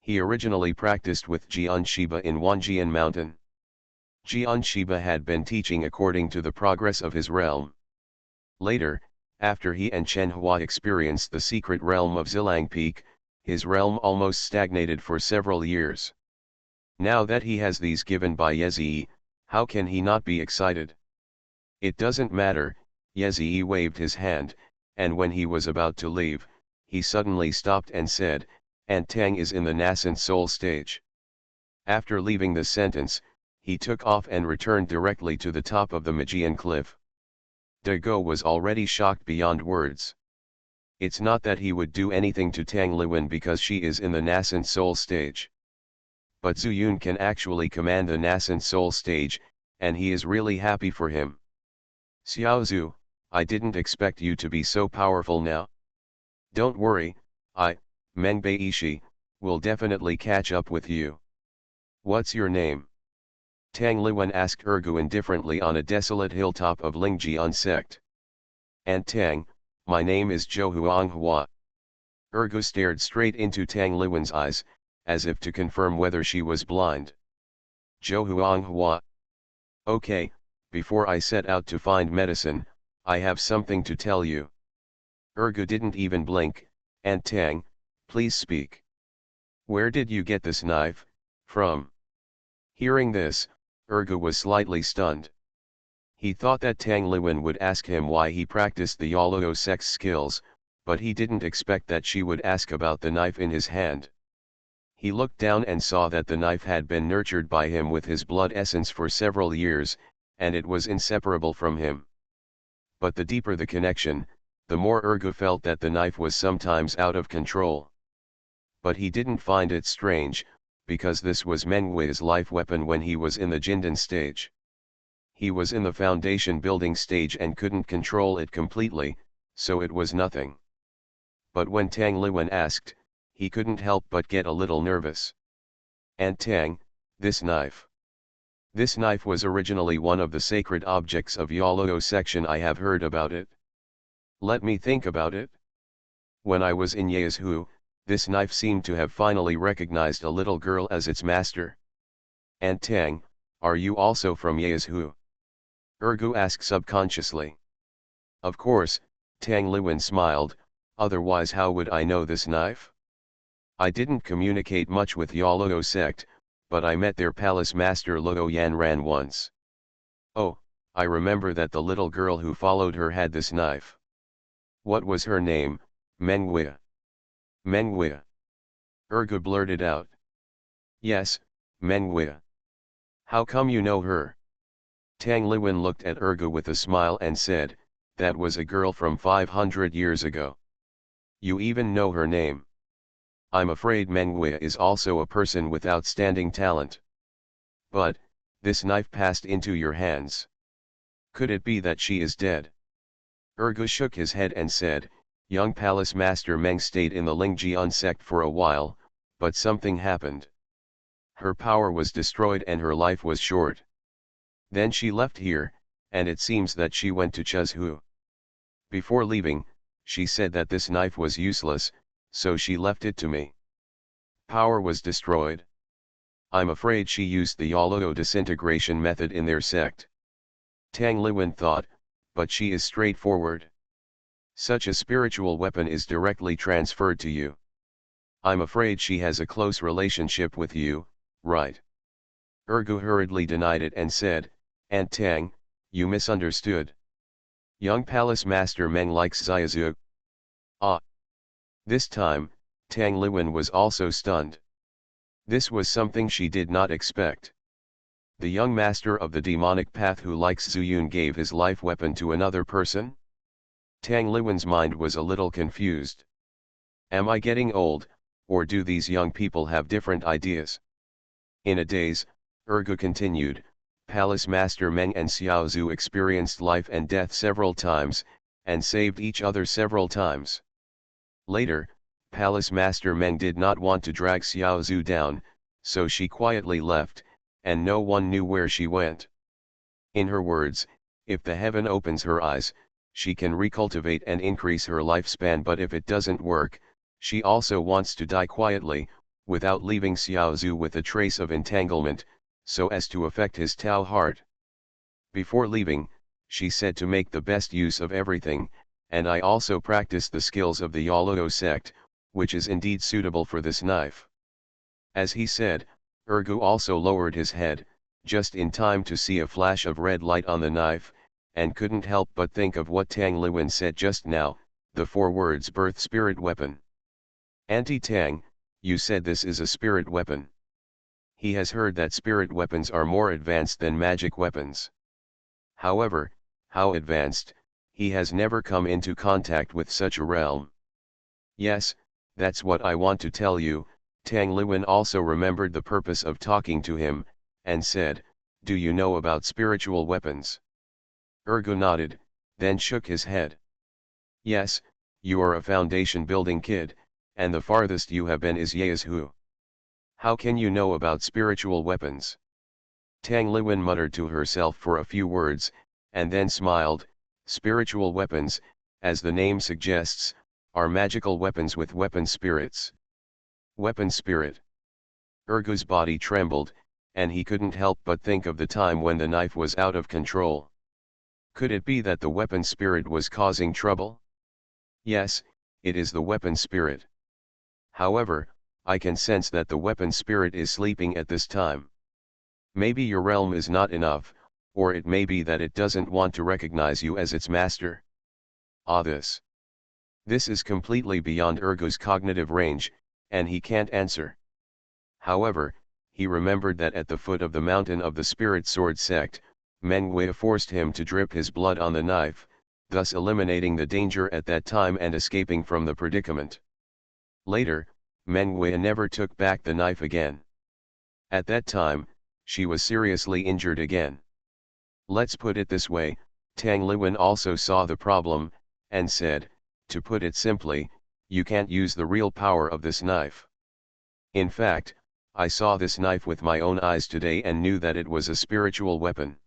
He originally practiced with Xianxia in Wanjian Mountain. Xianxia had been teaching according to the progress of his realm. Later, after he and Chen Hua experienced the secret realm of Zilang Peak, his realm almost stagnated for several years. Now that he has these given by Yezhi, how can he not be excited? It doesn't matter, Yezhi waved his hand, and when he was about to leave, he suddenly stopped and said, Aunt Tang is in the nascent soul stage. After leaving the sentence, he took off and returned directly to the top of the Magian cliff. De Go was already shocked beyond words. It's not that he would do anything to Tang Liwen because she is in the nascent soul stage. But Zhu Yun can actually command the nascent soul stage, and he is really happy for him. Xiao Zhu, I didn't expect you to be so powerful now. Don't worry, Meng Beishi, will definitely catch up with you. What's your name? Tang Liwen asked Ergu indifferently on a desolate hilltop of Lingjian sect. Aunt Tang, my name is Zhou Huanghua. Ergo stared straight into Tang Liwen's eyes, as if to confirm whether she was blind. Zhou Huanghua. Okay, before I set out to find medicine, I have something to tell you. Ergo didn't even blink. Aunt Tang, please speak. Where did you get this knife from? Hearing this, Ergo was slightly stunned. He thought that Tang Liwen would ask him why he practiced the Yolao sex skills, but he didn't expect that she would ask about the knife in his hand. He looked down and saw that the knife had been nurtured by him with his blood essence for several years, and it was inseparable from him. But the deeper the connection, the more Ergo felt that the knife was sometimes out of control. But he didn't find it strange, because this was Menghui's life weapon when he was in the Jindan stage. He was in the foundation building stage and couldn't control it completely, so it was nothing. But when Tang Liwen asked, he couldn't help but get a little nervous. Aunt Tang, this knife. This knife was originally one of the sacred objects of Yolao section. I have heard about it. Let me think about it. When I was in Yazhu, this knife seemed to have finally recognized a little girl as its master. Aunt Tang, are you also from Yazhu? Ergo asked subconsciously. Of course, Tang Liwen smiled, otherwise how would I know this knife? I didn't communicate much with Yolao sect, but I met their palace master Luo Yanran once. Oh, I remember that the little girl who followed her had this knife. What was her name? Menghui. Menghui. Ergo blurted out. Yes, Menghui. How come you know her? Tang Liwen looked at Ergo with a smile and said, that was a girl from 500 years ago. You even know her name. I'm afraid Menghui is also a person with outstanding talent. But, this knife passed into your hands. Could it be that she is dead? Ergo shook his head and said, young palace master Meng stayed in the Lingjian sect for a while, but something happened. Her power was destroyed and her life was short. Then she left here, and it seems that she went to Chuzhu. Before leaving, she said that this knife was useless, so she left it to me. Power was destroyed. I'm afraid she used the Yolao disintegration method in their sect. Tang Liwen thought, but she is straightforward. Such a spiritual weapon is directly transferred to you. I'm afraid she has a close relationship with you, right? Ergo hurriedly denied it and said, Aunt Tang, you misunderstood. Young palace master Meng likes Xiaozu. Ah. This time, Tang Liwen was also stunned. This was something she did not expect. The young master of the demonic path who likes Zuyun gave his life weapon to another person? Tang Liwen's mind was a little confused. Am I getting old, or do these young people have different ideas? In a daze, Ergo continued, Palace Master Meng and Xiaozu experienced life and death several times, and saved each other several times. Later, Palace Master Meng did not want to drag Xiaozu down, so she quietly left, and no one knew where she went. In her words, if the heaven opens her eyes, she can recultivate and increase her lifespan, but if it doesn't work, she also wants to die quietly, without leaving Xiaozu with a trace of entanglement, so as to affect his Tao heart. Before leaving, she said to make the best use of everything, and I also practice the skills of the Yolao sect, which is indeed suitable for this knife. As he said, Ergo also lowered his head, just in time to see a flash of red light on the knife, and couldn't help but think of what Tang Liwen said just now, the 4 words birth spirit weapon. Auntie Tang, you said this is a spirit weapon. He has heard that spirit weapons are more advanced than magic weapons. However, how advanced, he has never come into contact with such a realm. Yes, that's what I want to tell you. Tang Liwen also remembered the purpose of talking to him, and said, do you know about spiritual weapons? Ergo nodded, then shook his head. Yes, you are a foundation building kid, and the farthest you have been is Yazhu. How can you know about spiritual weapons? Tang Liwen muttered to herself for a few words, and then smiled. Spiritual weapons, as the name suggests, are magical weapons with weapon spirits. Weapon spirit. Ergu's body trembled, and he couldn't help but think of the time when the knife was out of control. Could it be that the weapon spirit was causing trouble? Yes, it is the weapon spirit. However, I can sense that the weapon spirit is sleeping at this time. Maybe your realm is not enough, or it may be that it doesn't want to recognize you as its master. This is completely beyond Ergu's cognitive range, and he can't answer. However, he remembered that at the foot of the mountain of the Spirit Sword sect, Meng Wei forced him to drip his blood on the knife, thus eliminating the danger at that time and escaping from the predicament. Later, Meng Wei never took back the knife again. At that time, she was seriously injured again. Let's put it this way, Tang Liwen also saw the problem, and said, to put it simply, you can't use the real power of this knife. In fact, I saw this knife with my own eyes today and knew that it was a spiritual weapon.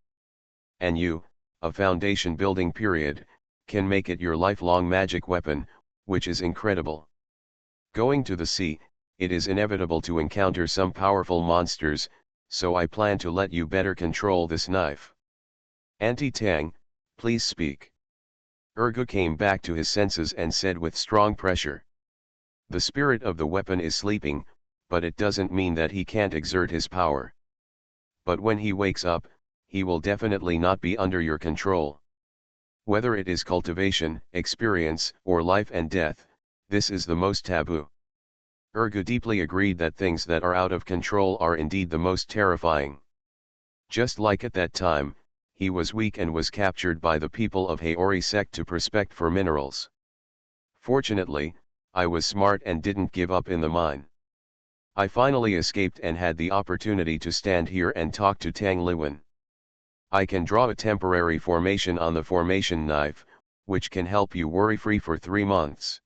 And you, a foundation building period, can make it your lifelong magic weapon, which is incredible. Going to the sea, it is inevitable to encounter some powerful monsters, so I plan to let you better control this knife. Auntie Tang, please speak. Ergu came back to his senses and said with strong pressure. The spirit of the weapon is sleeping, but it doesn't mean that he can't exert his power. But when he wakes up, he will definitely not be under your control. Whether it is cultivation, experience, or life and death, this is the most taboo. Ergu deeply agreed that things that are out of control are indeed the most terrifying. Just like at that time, he was weak and was captured by the people of Haori sect to prospect for minerals. Fortunately, I was smart and didn't give up in the mine. I finally escaped and had the opportunity to stand here and talk to Tang Liwen. I can draw a temporary formation on the formation knife, which can help you worry-free for 3 months.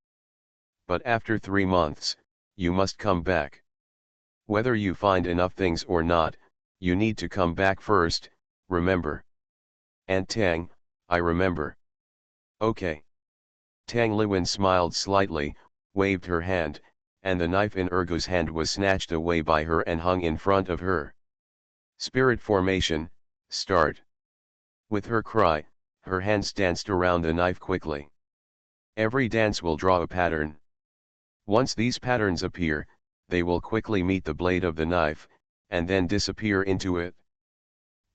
But after 3 months, you must come back. Whether you find enough things or not, you need to come back first, remember. And Tang, I remember. Okay. Tang Liwen smiled slightly, waved her hand, and the knife in Ergu's hand was snatched away by her and hung in front of her. Spirit formation, start. With her cry, her hands danced around the knife quickly. Every dance will draw a pattern. Once these patterns appear, they will quickly meet the blade of the knife, and then disappear into it.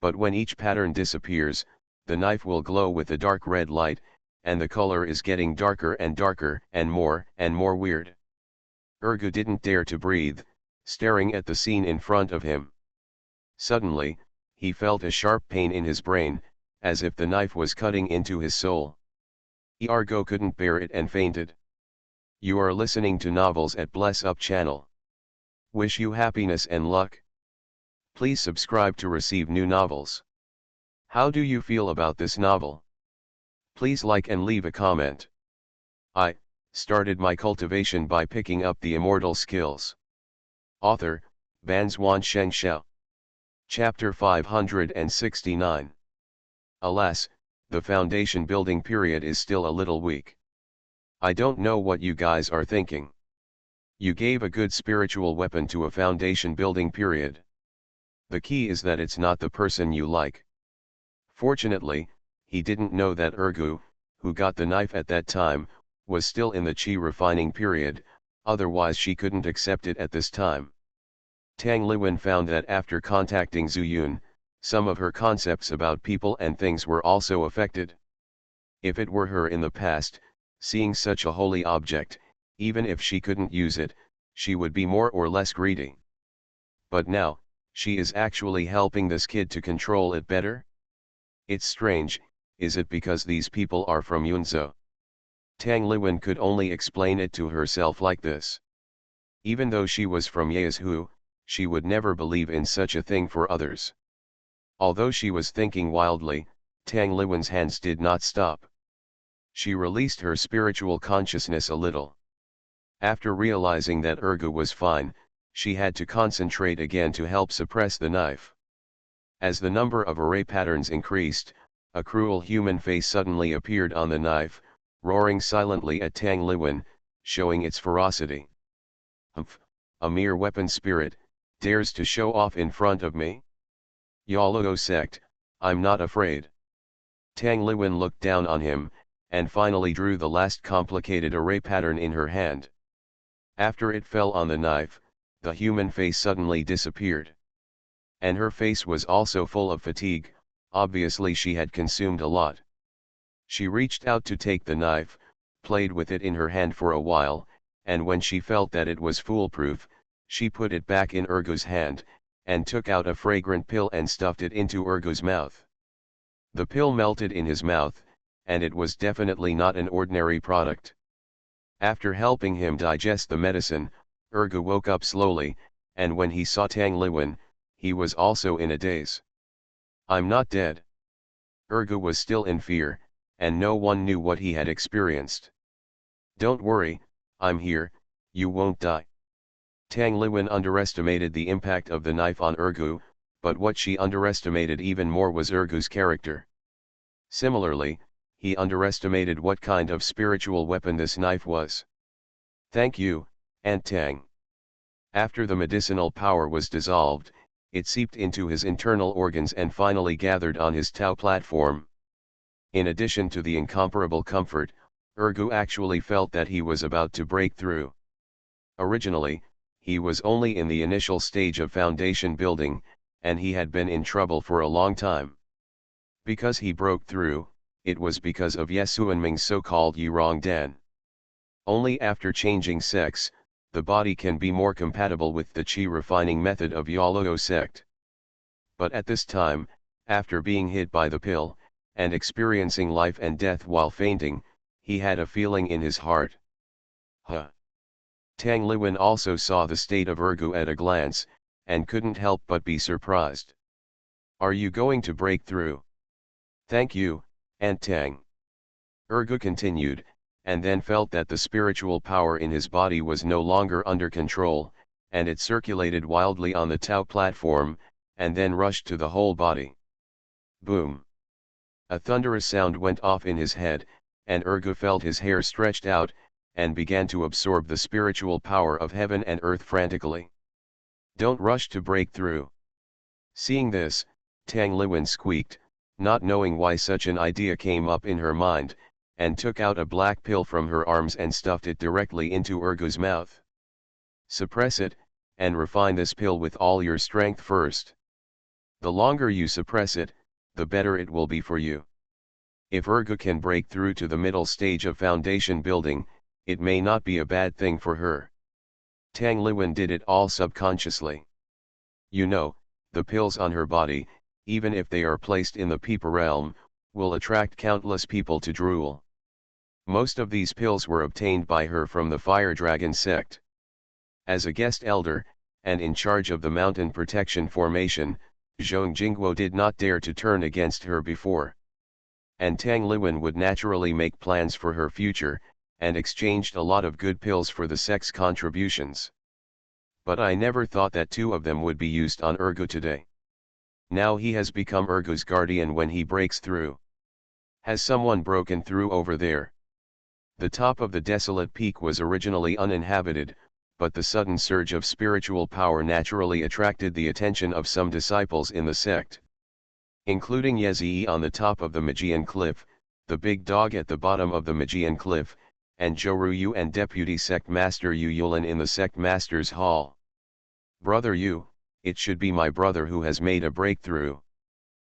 But when each pattern disappears, the knife will glow with a dark red light, and the color is getting darker and darker and more weird. Ergu didn't dare to breathe, staring at the scene in front of him. Suddenly, he felt a sharp pain in his brain, as if the knife was cutting into his soul. Ergu couldn't bear it and fainted. You are listening to Novels at Bless Up channel. Wish you happiness and luck. Please subscribe to receive new novels. How do you feel about this novel? Please like and leave a comment. I started my cultivation by picking up the immortal skills. Author, Banzuan Xianxia. Chapter 569. Alas, the foundation building period is still a little weak. I don't know what you guys are thinking. You gave a good spiritual weapon to a foundation building period. The key is that it's not the person you like. Fortunately, he didn't know that Ergu, who got the knife at that time, was still in the chi refining period, otherwise she couldn't accept it at this time. Tang Liwen found that after contacting Zhu Yun, some of her concepts about people and things were also affected. If it were her in the past, seeing such a holy object, even if she couldn't use it, she would be more or less greedy. But now, she is actually helping this kid to control it better? It's strange, is it because these people are from Yunzhou? Tang Liwen could only explain it to herself like this. Even though she was from Yezhou, she would never believe in such a thing for others. Although she was thinking wildly, Tang Liwen's hands did not stop. She released her spiritual consciousness a little. After realizing that Ergu was fine, she had to concentrate again to help suppress the knife. As the number of array patterns increased, a cruel human face suddenly appeared on the knife, roaring silently at Tang Liwen, showing its ferocity. Humph, a mere weapon spirit, dares to show off in front of me? Yologo sect, I'm not afraid. Tang Liwen looked down on him, and finally drew the last complicated array pattern in her hand. After it fell on the knife, the human face suddenly disappeared. And her face was also full of fatigue, obviously she had consumed a lot. She reached out to take the knife, played with it in her hand for a while, and when she felt that it was foolproof, she put it back in Urgu's hand, and took out a fragrant pill and stuffed it into Urgu's mouth. The pill melted in his mouth, and it was definitely not an ordinary product. After helping him digest the medicine, Urgu woke up slowly, and when he saw Tang Liwen, he was also in a daze. I'm not dead. Urgu was still in fear, and no one knew what he had experienced. Don't worry, I'm here, you won't die. Tang Liwen underestimated the impact of the knife on Urgu, but what she underestimated even more was Urgu's character. Similarly, he underestimated what kind of spiritual weapon this knife was. Thank you, Aunt Tang. After the medicinal power was dissolved, it seeped into his internal organs and finally gathered on his Tao platform. In addition to the incomparable comfort, Urgu actually felt that he was about to break through. Originally, he was only in the initial stage of foundation building, and he had been in trouble for a long time. Because he broke through, it was because of Yesuanming's so-called Yirong Dan. Only after changing sex, the body can be more compatible with the qi refining method of Yologo sect. But at this time, after being hit by the pill, and experiencing life and death while fainting, he had a feeling in his heart. Huh. Tang Liwen also saw the state of Urgu at a glance, and couldn't help but be surprised. Are you going to break through? Thank you, Aunt Tang. Urgu continued, and then felt that the spiritual power in his body was no longer under control, and it circulated wildly on the Tao platform, and then rushed to the whole body. Boom! A thunderous sound went off in his head, and Urgu felt his hair stretched out, and began to absorb the spiritual power of heaven and earth frantically. Don't rush to break through. Seeing this, Tang Liwen squeaked, not knowing why such an idea came up in her mind, and took out a black pill from her arms and stuffed it directly into Urgu's mouth. Suppress it, and refine this pill with all your strength first. The longer you suppress it, the better it will be for you. If Urgu can break through to the middle stage of foundation building, it may not be a bad thing for her. Tang Liwen did it all subconsciously. You know, the pills on her body, even if they are placed in the Peepa realm, will attract countless people to drool. Most of these pills were obtained by her from the Fire Dragon sect. As a guest elder, and in charge of the mountain protection formation, Zhong Jingguo did not dare to turn against her before. And Tang Liwen would naturally make plans for her future, and exchanged a lot of good pills for the sect's contributions. But I never thought that two of them would be used on Urgu today. Now he has become Urgu's guardian when he breaks through. Has someone broken through over there? The top of the desolate peak was originally uninhabited, but the sudden surge of spiritual power naturally attracted the attention of some disciples in the sect. Including Yezhi on the top of the Magian Cliff, the big dog at the bottom of the Magian Cliff, and Zhou Yu and Deputy Sect Master Yu Yulan in the Sect Master's Hall. Brother Yu, it should be my brother who has made a breakthrough.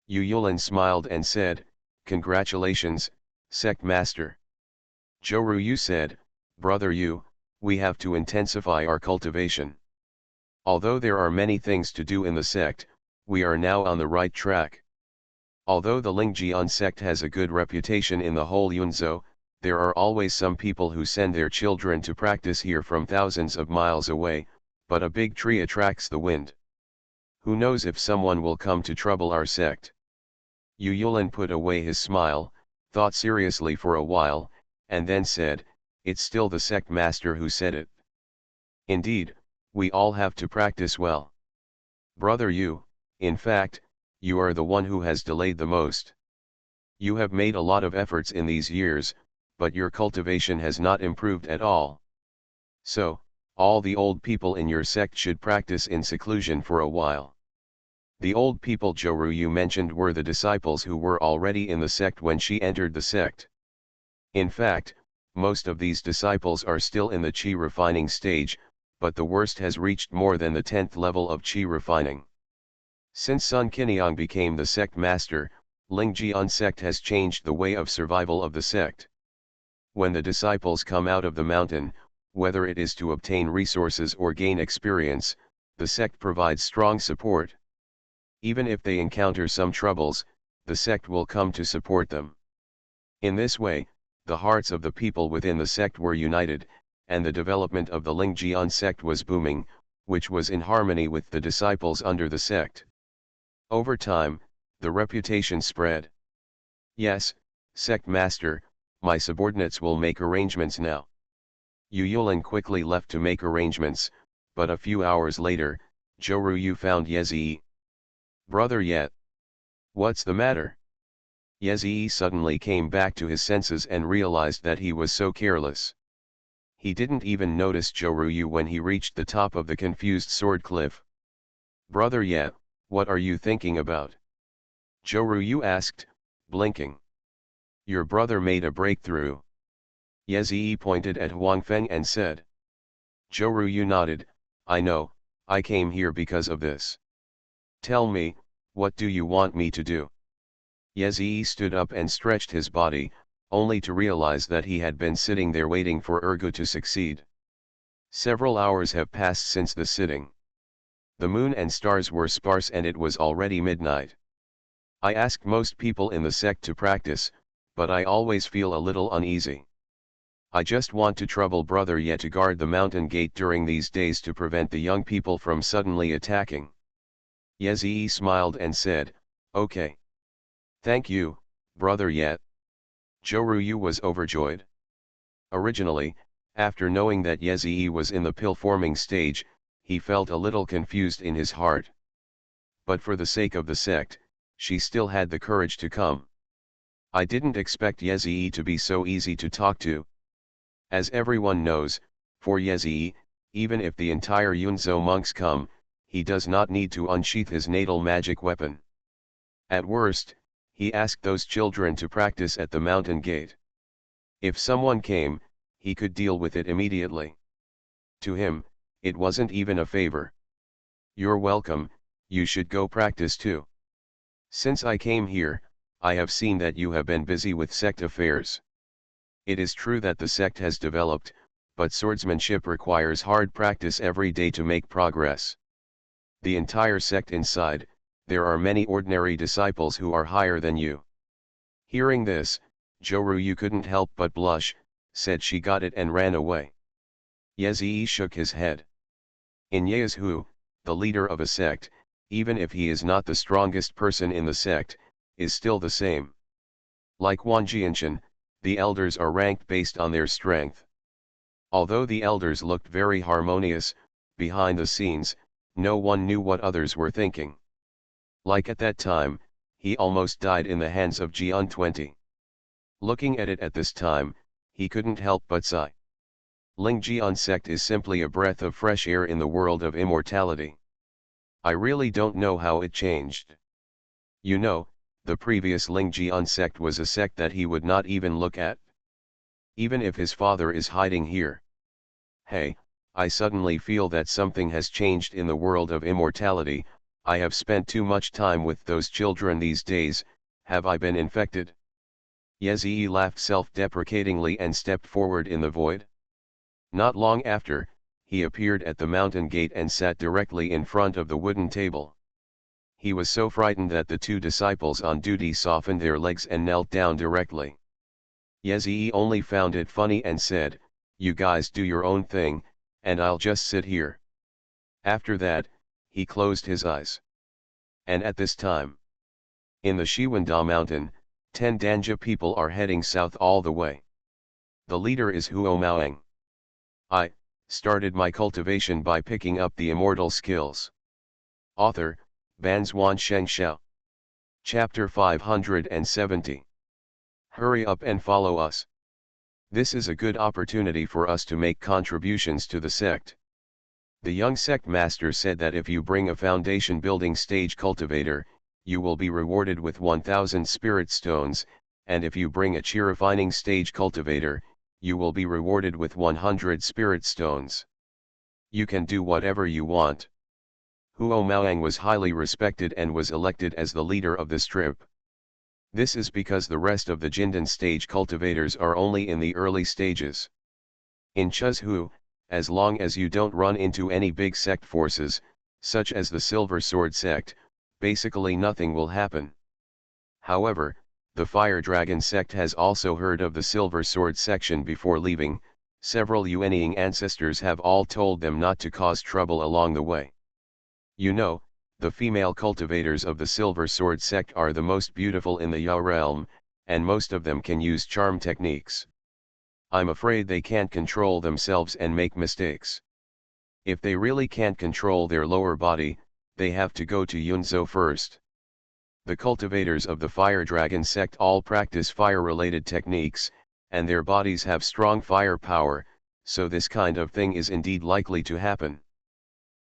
Yu Yulan smiled and said, Congratulations, Sect Master. Zhou Yu said, Brother Yu, we have to intensify our cultivation. Although there are many things to do in the sect, we are now on the right track. Although the Lingjian sect has a good reputation in the whole Yunzhou, there are always some people who send their children to practice here from thousands of miles away, but a big tree attracts the wind. Who knows if someone will come to trouble our sect? Yu Yulan put away his smile, thought seriously for a while, and then said, It's still the sect master who said it. Indeed, we all have to practice well. Brother Yu, in fact, you are the one who has delayed the most. You have made a lot of efforts in these years, but your cultivation has not improved at all. So, all the old people in your sect should practice in seclusion for a while. The old people Joruyu mentioned were the disciples who were already in the sect when she entered the sect. In fact, most of these disciples are still in the qi refining stage, but the worst has reached more than the 10th level of qi refining. Since Sun Qiniang became the sect master, Lingjian sect has changed the way of survival of the sect. When the disciples come out of the mountain, whether it is to obtain resources or gain experience, the sect provides strong support. Even if they encounter some troubles, the sect will come to support them. In this way, the hearts of the people within the sect were united, and the development of the Lingjian sect was booming, which was in harmony with the disciples under the sect. Over time, the reputation spread. Yes, sect master, my subordinates will make arrangements now. Yu Yulin quickly left to make arrangements, but a few hours later, Joruyu found Yezhi. Brother Yet. What's the matter? Yezhi suddenly came back to his senses and realized that he was so careless. He didn't even notice Joruyu when he reached the top of the confused sword cliff. Brother Yet, what are you thinking about? Joruyu asked, blinking. Your brother made a breakthrough. Yezhi pointed at Huangfeng and said. Joruyu nodded, I know, I came here because of this. Tell me, what do you want me to do? Yezhi stood up and stretched his body, only to realize that he had been sitting there waiting for Ergu to succeed. Several hours have passed since the sitting. The moon and stars were sparse and it was already midnight. I asked most people in the sect to practice, but I always feel a little uneasy. I just want to trouble Brother Yet to guard the mountain gate during these days to prevent the young people from suddenly attacking. Yezhi smiled and said, okay. Thank you, Brother Yet. Joruyu was overjoyed. Originally, after knowing that Yezhi was in the pill-forming stage, he felt a little confused in his heart. But for the sake of the sect, she still had the courage to come. I didn't expect Yezhi to be so easy to talk to. As everyone knows, for Yezhi, even if the entire Yunzhou monks come, he does not need to unsheath his natal magic weapon. At worst, he asked those children to practice at the mountain gate. If someone came, he could deal with it immediately. To him, it wasn't even a favor. You're welcome, you should go practice too. Since I came here, I have seen that you have been busy with sect affairs. It is true that the sect has developed, but swordsmanship requires hard practice every day to make progress. The entire sect inside, there are many ordinary disciples who are higher than you. Hearing this, Joruyu couldn't help but blush, said she got it and ran away. Yezhi shook his head. In Yezhu, the leader of a sect, even if he is not the strongest person in the sect, is still the same. Like Wanjianshan, the elders are ranked based on their strength. Although the elders looked very harmonious, behind the scenes, no one knew what others were thinking. Like at that time, he almost died in the hands of Jian 20. Looking at it at this time, he couldn't help but sigh. Lingjian sect is simply a breath of fresh air in the world of immortality. I really don't know how it changed. You know, the previous Lingjian sect was a sect that he would not even look at. Even if his father is hiding here. Hey, I suddenly feel that something has changed in the world of immortality. I have spent too much time with those children these days. Have I been infected? Yezhi laughed self-deprecatingly and stepped forward in the void. Not long after, he appeared at the mountain gate and sat directly in front of the wooden table. He was so frightened that the two disciples on duty softened their legs and knelt down directly. Yezhi only found it funny and said, "You guys do your own thing, and I'll just sit here." After that, he closed his eyes. And at this time, in the Shiwanda mountain, 10 Danja people are heading south all the way. The leader is Huo Maoang. I started my cultivation by picking up the immortal skills. Author, Banzhuan Xianxia. Chapter 570. Hurry up and follow us. This is a good opportunity for us to make contributions to the sect. The young sect master said that if you bring a foundation building stage cultivator, you will be rewarded with 1000 spirit stones, and if you bring a chi refining stage cultivator, you will be rewarded with 100 spirit stones. You can do whatever you want. Huo Maoang was highly respected and was elected as the leader of this trip. This is because the rest of the Jindan stage cultivators are only in the early stages. In Chuzhu, as long as you don't run into any big sect forces, such as the Silver Sword sect, basically nothing will happen. However, the Fire Dragon sect has also heard of the Silver Sword section before leaving. Several Yuanying ancestors have all told them not to cause trouble along the way. You know, the female cultivators of the Silver Sword sect are the most beautiful in the Yao realm, and most of them can use charm techniques. I'm afraid they can't control themselves and make mistakes. If they really can't control their lower body, they have to go to Yunzhou first. The cultivators of the Fire Dragon sect all practice fire-related techniques, and their bodies have strong fire power, so this kind of thing is indeed likely to happen.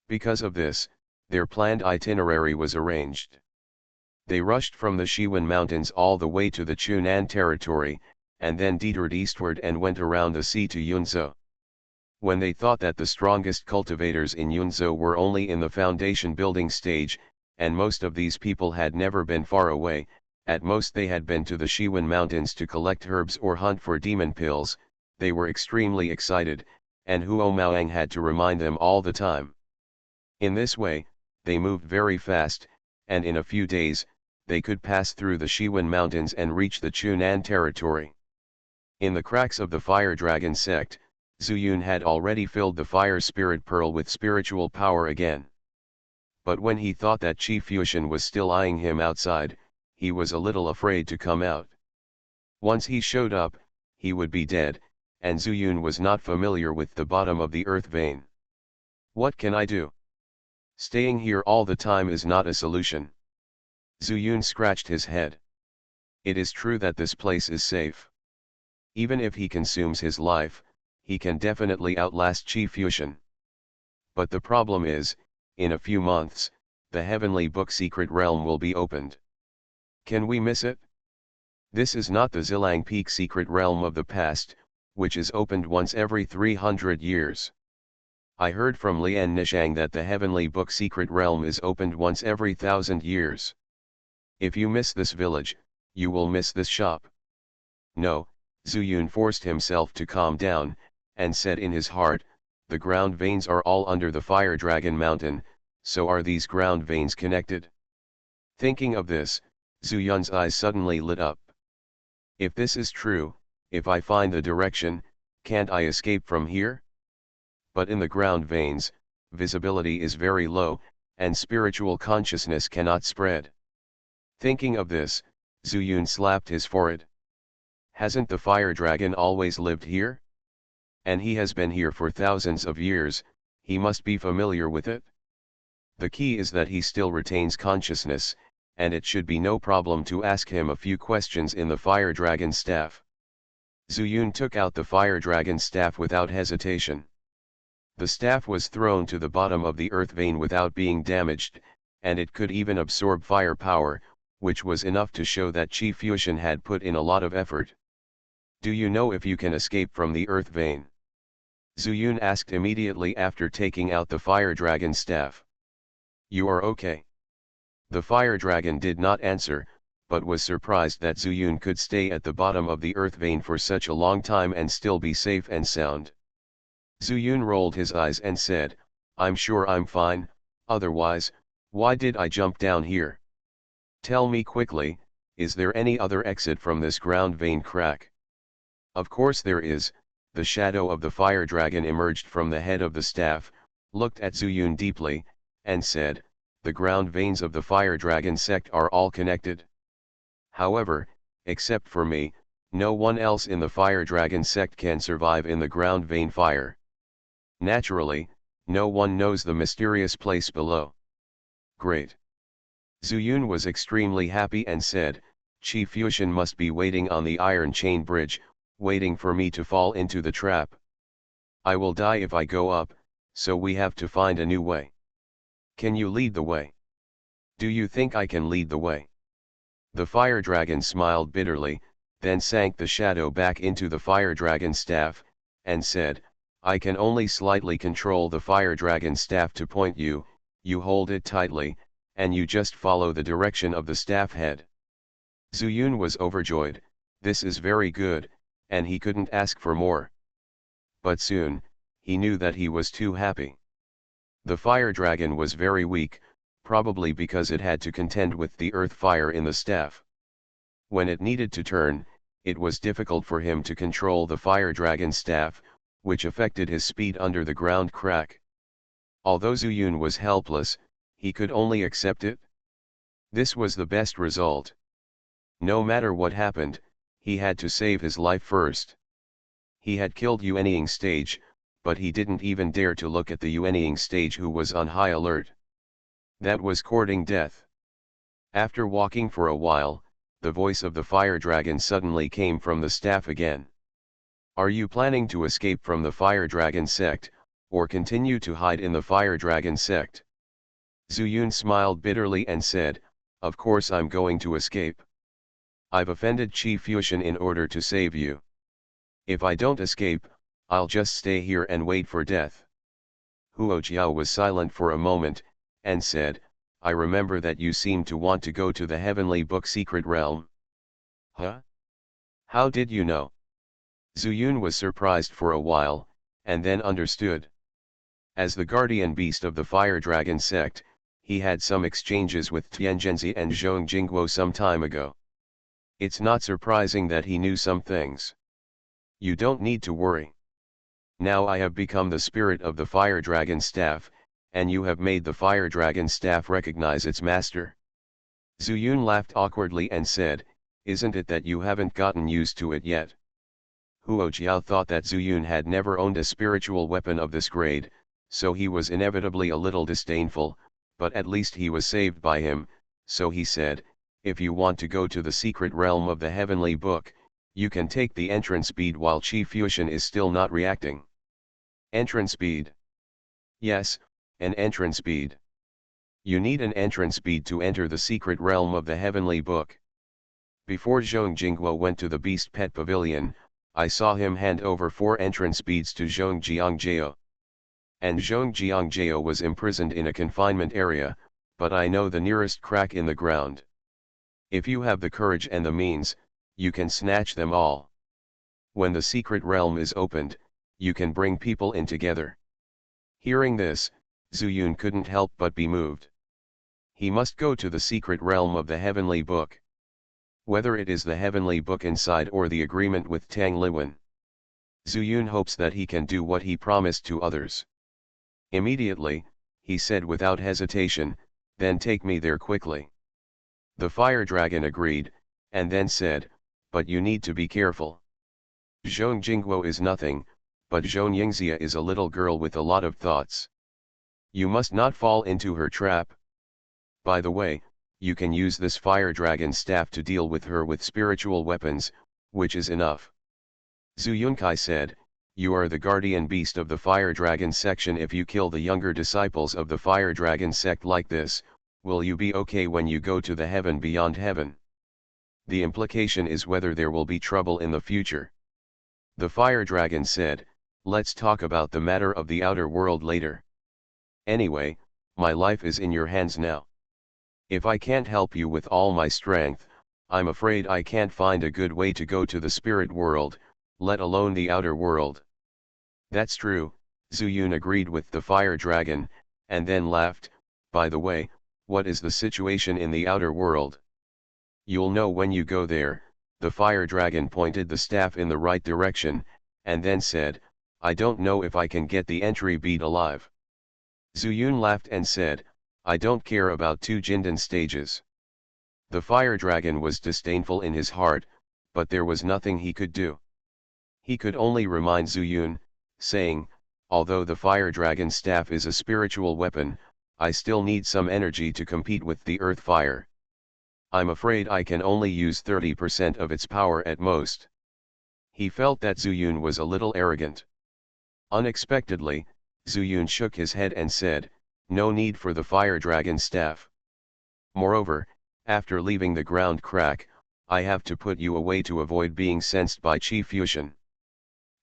Because of this, their planned itinerary was arranged. They rushed from the Shiwen Mountains all the way to the Chunan territory, and then detoured eastward and went around the sea to Yunzhou. When they thought that the strongest cultivators in Yunzhou were only in the foundation building stage, and most of these people had never been far away, at most they had been to the Shiwen Mountains to collect herbs or hunt for demon pills, they were extremely excited, and Huo Maoang had to remind them all the time. In this way, they moved very fast, and in a few days, they could pass through the Shiwen Mountains and reach the Chunan territory. In the cracks of the Fire Dragon sect, Zuyun had already filled the Fire Spirit Pearl with spiritual power again. But when he thought that Qi Fuxian was still eyeing him outside, he was a little afraid to come out. Once he showed up, he would be dead, and Zuyun was not familiar with the bottom of the earth vein. What can I do? Staying here all the time is not a solution. Zuyun scratched his head. It is true that this place is safe. Even if he consumes his life, he can definitely outlast Qi Fuxian. But the problem is, in a few months, the Heavenly Book Secret Realm will be opened. Can we miss it? This is not the Zilang Peak Secret Realm of the past, which is opened once every 300 years. I heard from Lian Nishang that the Heavenly Book Secret Realm is opened once every 1,000 years. If you miss this village, you will miss this shop. No, Zuyun forced himself to calm down, and said in his heart, the ground veins are all under the Fire Dragon Mountain, so are these ground veins connected? Thinking of this, Zuyun's eyes suddenly lit up. If this is true, if I find the direction, can't I escape from here? But in the ground veins, visibility is very low, and spiritual consciousness cannot spread. Thinking of this, Zuyun slapped his forehead. Hasn't the Fire Dragon always lived here? And he has been here for thousands of years, he must be familiar with it. The key is that he still retains consciousness, and it should be no problem to ask him a few questions in the Fire Dragon staff. Zuyun took out the Fire Dragon staff without hesitation. The staff was thrown to the bottom of the earth vein without being damaged, and it could even absorb fire power, which was enough to show that Qi Fuxian had put in a lot of effort. Do you know if you can escape from the earth vein? Zuyun asked immediately after taking out the Fire Dragon staff. You are okay? The Fire Dragon did not answer, but was surprised that Zuyun could stay at the bottom of the earth vein for such a long time and still be safe and sound. Zuyun rolled his eyes and said, I'm sure I'm fine, otherwise, why did I jump down here? Tell me quickly, is there any other exit from this ground vein crack? Of course there is. The shadow of the Fire Dragon emerged from the head of the staff, looked at Zuyun deeply, and said, the ground veins of the Fire Dragon sect are all connected. However, except for me, no one else in the Fire Dragon sect can survive in the ground vein fire. Naturally, no one knows the mysterious place below. Great. Zuyun was extremely happy and said, Qi Fuxian must be waiting on the Iron Chain Bridge, waiting for me to fall into the trap. I will die if I go up, so we have to find a new way. Can you lead the way? Do you think I can lead the way? The fire dragon smiled bitterly, then sank the shadow back into the fire dragon staff, and said, I can only slightly control the fire dragon staff to point you, you hold it tightly, and you just follow the direction of the staff head. Zuyun was overjoyed, this is very good, and he couldn't ask for more. But soon, he knew that he was too happy. The fire dragon was very weak, probably because it had to contend with the earth fire in the staff. When it needed to turn, it was difficult for him to control the fire dragon staff, which affected his speed under the ground crack. Although Zuyun was helpless, he could only accept it. This was the best result. No matter what happened, he had to save his life first. He had killed Yuanying stage, but he didn't even dare to look at the Yuanying stage who was on high alert. That was courting death. After walking for a while, the voice of the fire dragon suddenly came from the staff again. Are you planning to escape from the fire dragon sect, or continue to hide in the fire dragon sect? Zuyun smiled bitterly and said, of course I'm going to escape. I've offended Qi Fuxian in order to save you. If I don't escape, I'll just stay here and wait for death. Huo Jiao was silent for a moment, and said, I remember that you seemed to want to go to the heavenly book secret realm. Huh? How did you know? Zuyun was surprised for a while, and then understood. As the guardian beast of the fire dragon sect, he had some exchanges with Tianzhenzi and Zhong Jingguo some time ago. It's not surprising that he knew some things. You don't need to worry. Now I have become the spirit of the fire dragon staff, and you have made the fire dragon staff recognize its master. Zuyun laughed awkwardly and said, isn't it that you haven't gotten used to it yet? Huo Jiao thought that Zuyun had never owned a spiritual weapon of this grade, so he was inevitably a little disdainful, but at least he was saved by him, so he said, if you want to go to the secret realm of the heavenly book, you can take the entrance bead while Qi Fuxian is still not reacting. Entrance bead. Yes, an entrance bead. You need an entrance bead to enter the secret realm of the heavenly book. Before Zhong Jingguo went to the beast pet pavilion, I saw him hand over 4 entrance beads to Zhong Jiangjao. And Zhong Jiangjao was imprisoned in a confinement area, but I know the nearest crack in the ground. If you have the courage and the means, you can snatch them all. When the secret realm is opened, you can bring people in together. Hearing this, Zuyun couldn't help but be moved. He must go to the secret realm of the heavenly book. Whether it is the heavenly book inside or the agreement with Tang Liwen, Zuyun hopes that he can do what he promised to others. Immediately, he said without hesitation, then take me there quickly. The fire dragon agreed, and then said, but you need to be careful. Zhong Jingguo is nothing, but Xianxia is a little girl with a lot of thoughts. You must not fall into her trap. By the way, you can use this fire dragon staff to deal with her with spiritual weapons, which is enough. Zhu Yunkai said, you are the guardian beast of the fire dragon section. If you kill the younger disciples of the fire dragon sect like this, will you be okay when you go to the heaven beyond heaven? The implication is whether there will be trouble in the future. The fire dragon said, let's talk about the matter of the outer world later. Anyway, my life is in your hands now. If I can't help you with all my strength, I'm afraid I can't find a good way to go to the spirit world, let alone the outer world. That's true, Zuyun agreed with the fire dragon, and then laughed. By the way, what is the situation in the outer world? You'll know when you go there. The fire dragon pointed the staff in the right direction, and then said, I don't know if I can get the entry bead alive. Zuyun laughed and said, I don't care about 2 Jindan stages. The fire dragon was disdainful in his heart, but there was nothing he could do. He could only remind Zuyun, saying, although the fire dragon staff is a spiritual weapon, I still need some energy to compete with the earth fire. I'm afraid I can only use 30% of its power at most. He felt that Zuyun was a little arrogant. Unexpectedly, Zuyun shook his head and said, "No need for the fire dragon staff. Moreover, after leaving the ground crack, I have to put you away to avoid being sensed by Qi Fusion.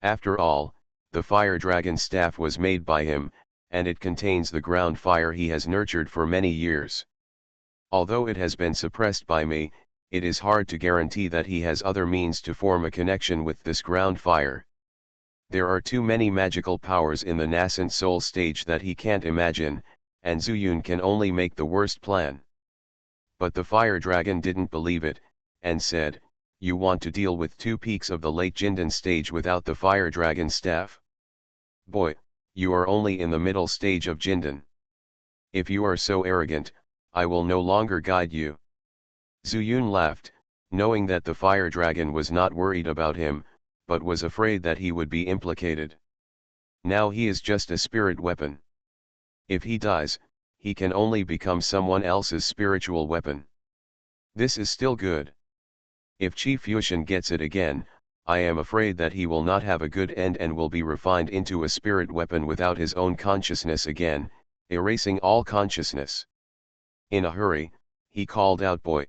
After all, the fire dragon staff was made by him, and it contains the ground fire he has nurtured for many years. Although it has been suppressed by me, it is hard to guarantee that he has other means to form a connection with this ground fire. There are too many magical powers in the nascent soul stage that he can't imagine, and Zuyun can only make the worst plan." But the fire dragon didn't believe it, and said, "You want to deal with two peaks of the late Jindan stage without the fire dragon staff? Boy, you are only in the middle stage of Jindan. If you are so arrogant, I will no longer guide you." Zuyun laughed, knowing that the fire dragon was not worried about him, but was afraid that he would be implicated. Now he is just a spirit weapon. If he dies, he can only become someone else's spiritual weapon. This is still good. If Qi Fusion gets it again, I am afraid that he will not have a good end and will be refined into a spirit weapon without his own consciousness again, erasing all consciousness. In a hurry, he called out, "Boy!"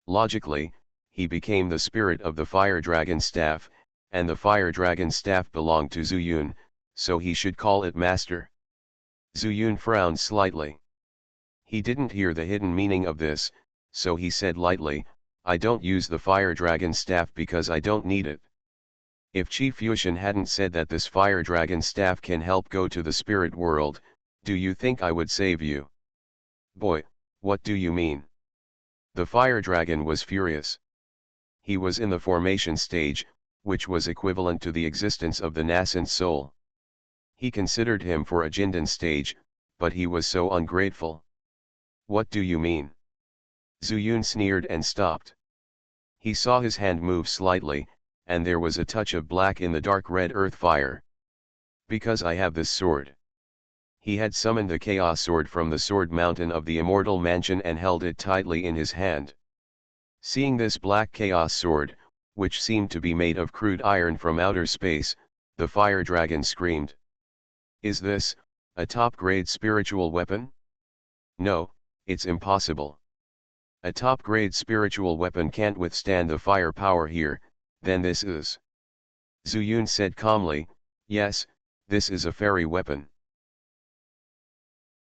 Logically, he became the spirit of the fire dragon staff, and the fire dragon staff belonged to Zuyun, so he should call it master. Zuyun frowned slightly. He didn't hear the hidden meaning of this, so he said lightly, "I don't use the fire dragon staff because I don't need it." If Qi Fusion hadn't said that this fire dragon staff can help go to the spirit world, do you think I would save you? Boy, what do you mean? The fire dragon was furious. He was in the formation stage, which was equivalent to the existence of the nascent soul. He considered him for a Jindan stage, but he was so ungrateful. "What do you mean?" Zuyun sneered and stopped. He saw his hand move slightly, and there was a touch of black in the dark red earth fire. "Because I have this sword." He had summoned the Chaos Sword from the Sword Mountain of the Immortal Mansion and held it tightly in his hand. Seeing this black Chaos Sword, which seemed to be made of crude iron from outer space, the fire dragon screamed. "Is this a top-grade spiritual weapon? No, it's impossible. A top-grade spiritual weapon can't withstand the fire power here, then this is." Zuyun said calmly, "Yes, this is a fairy weapon."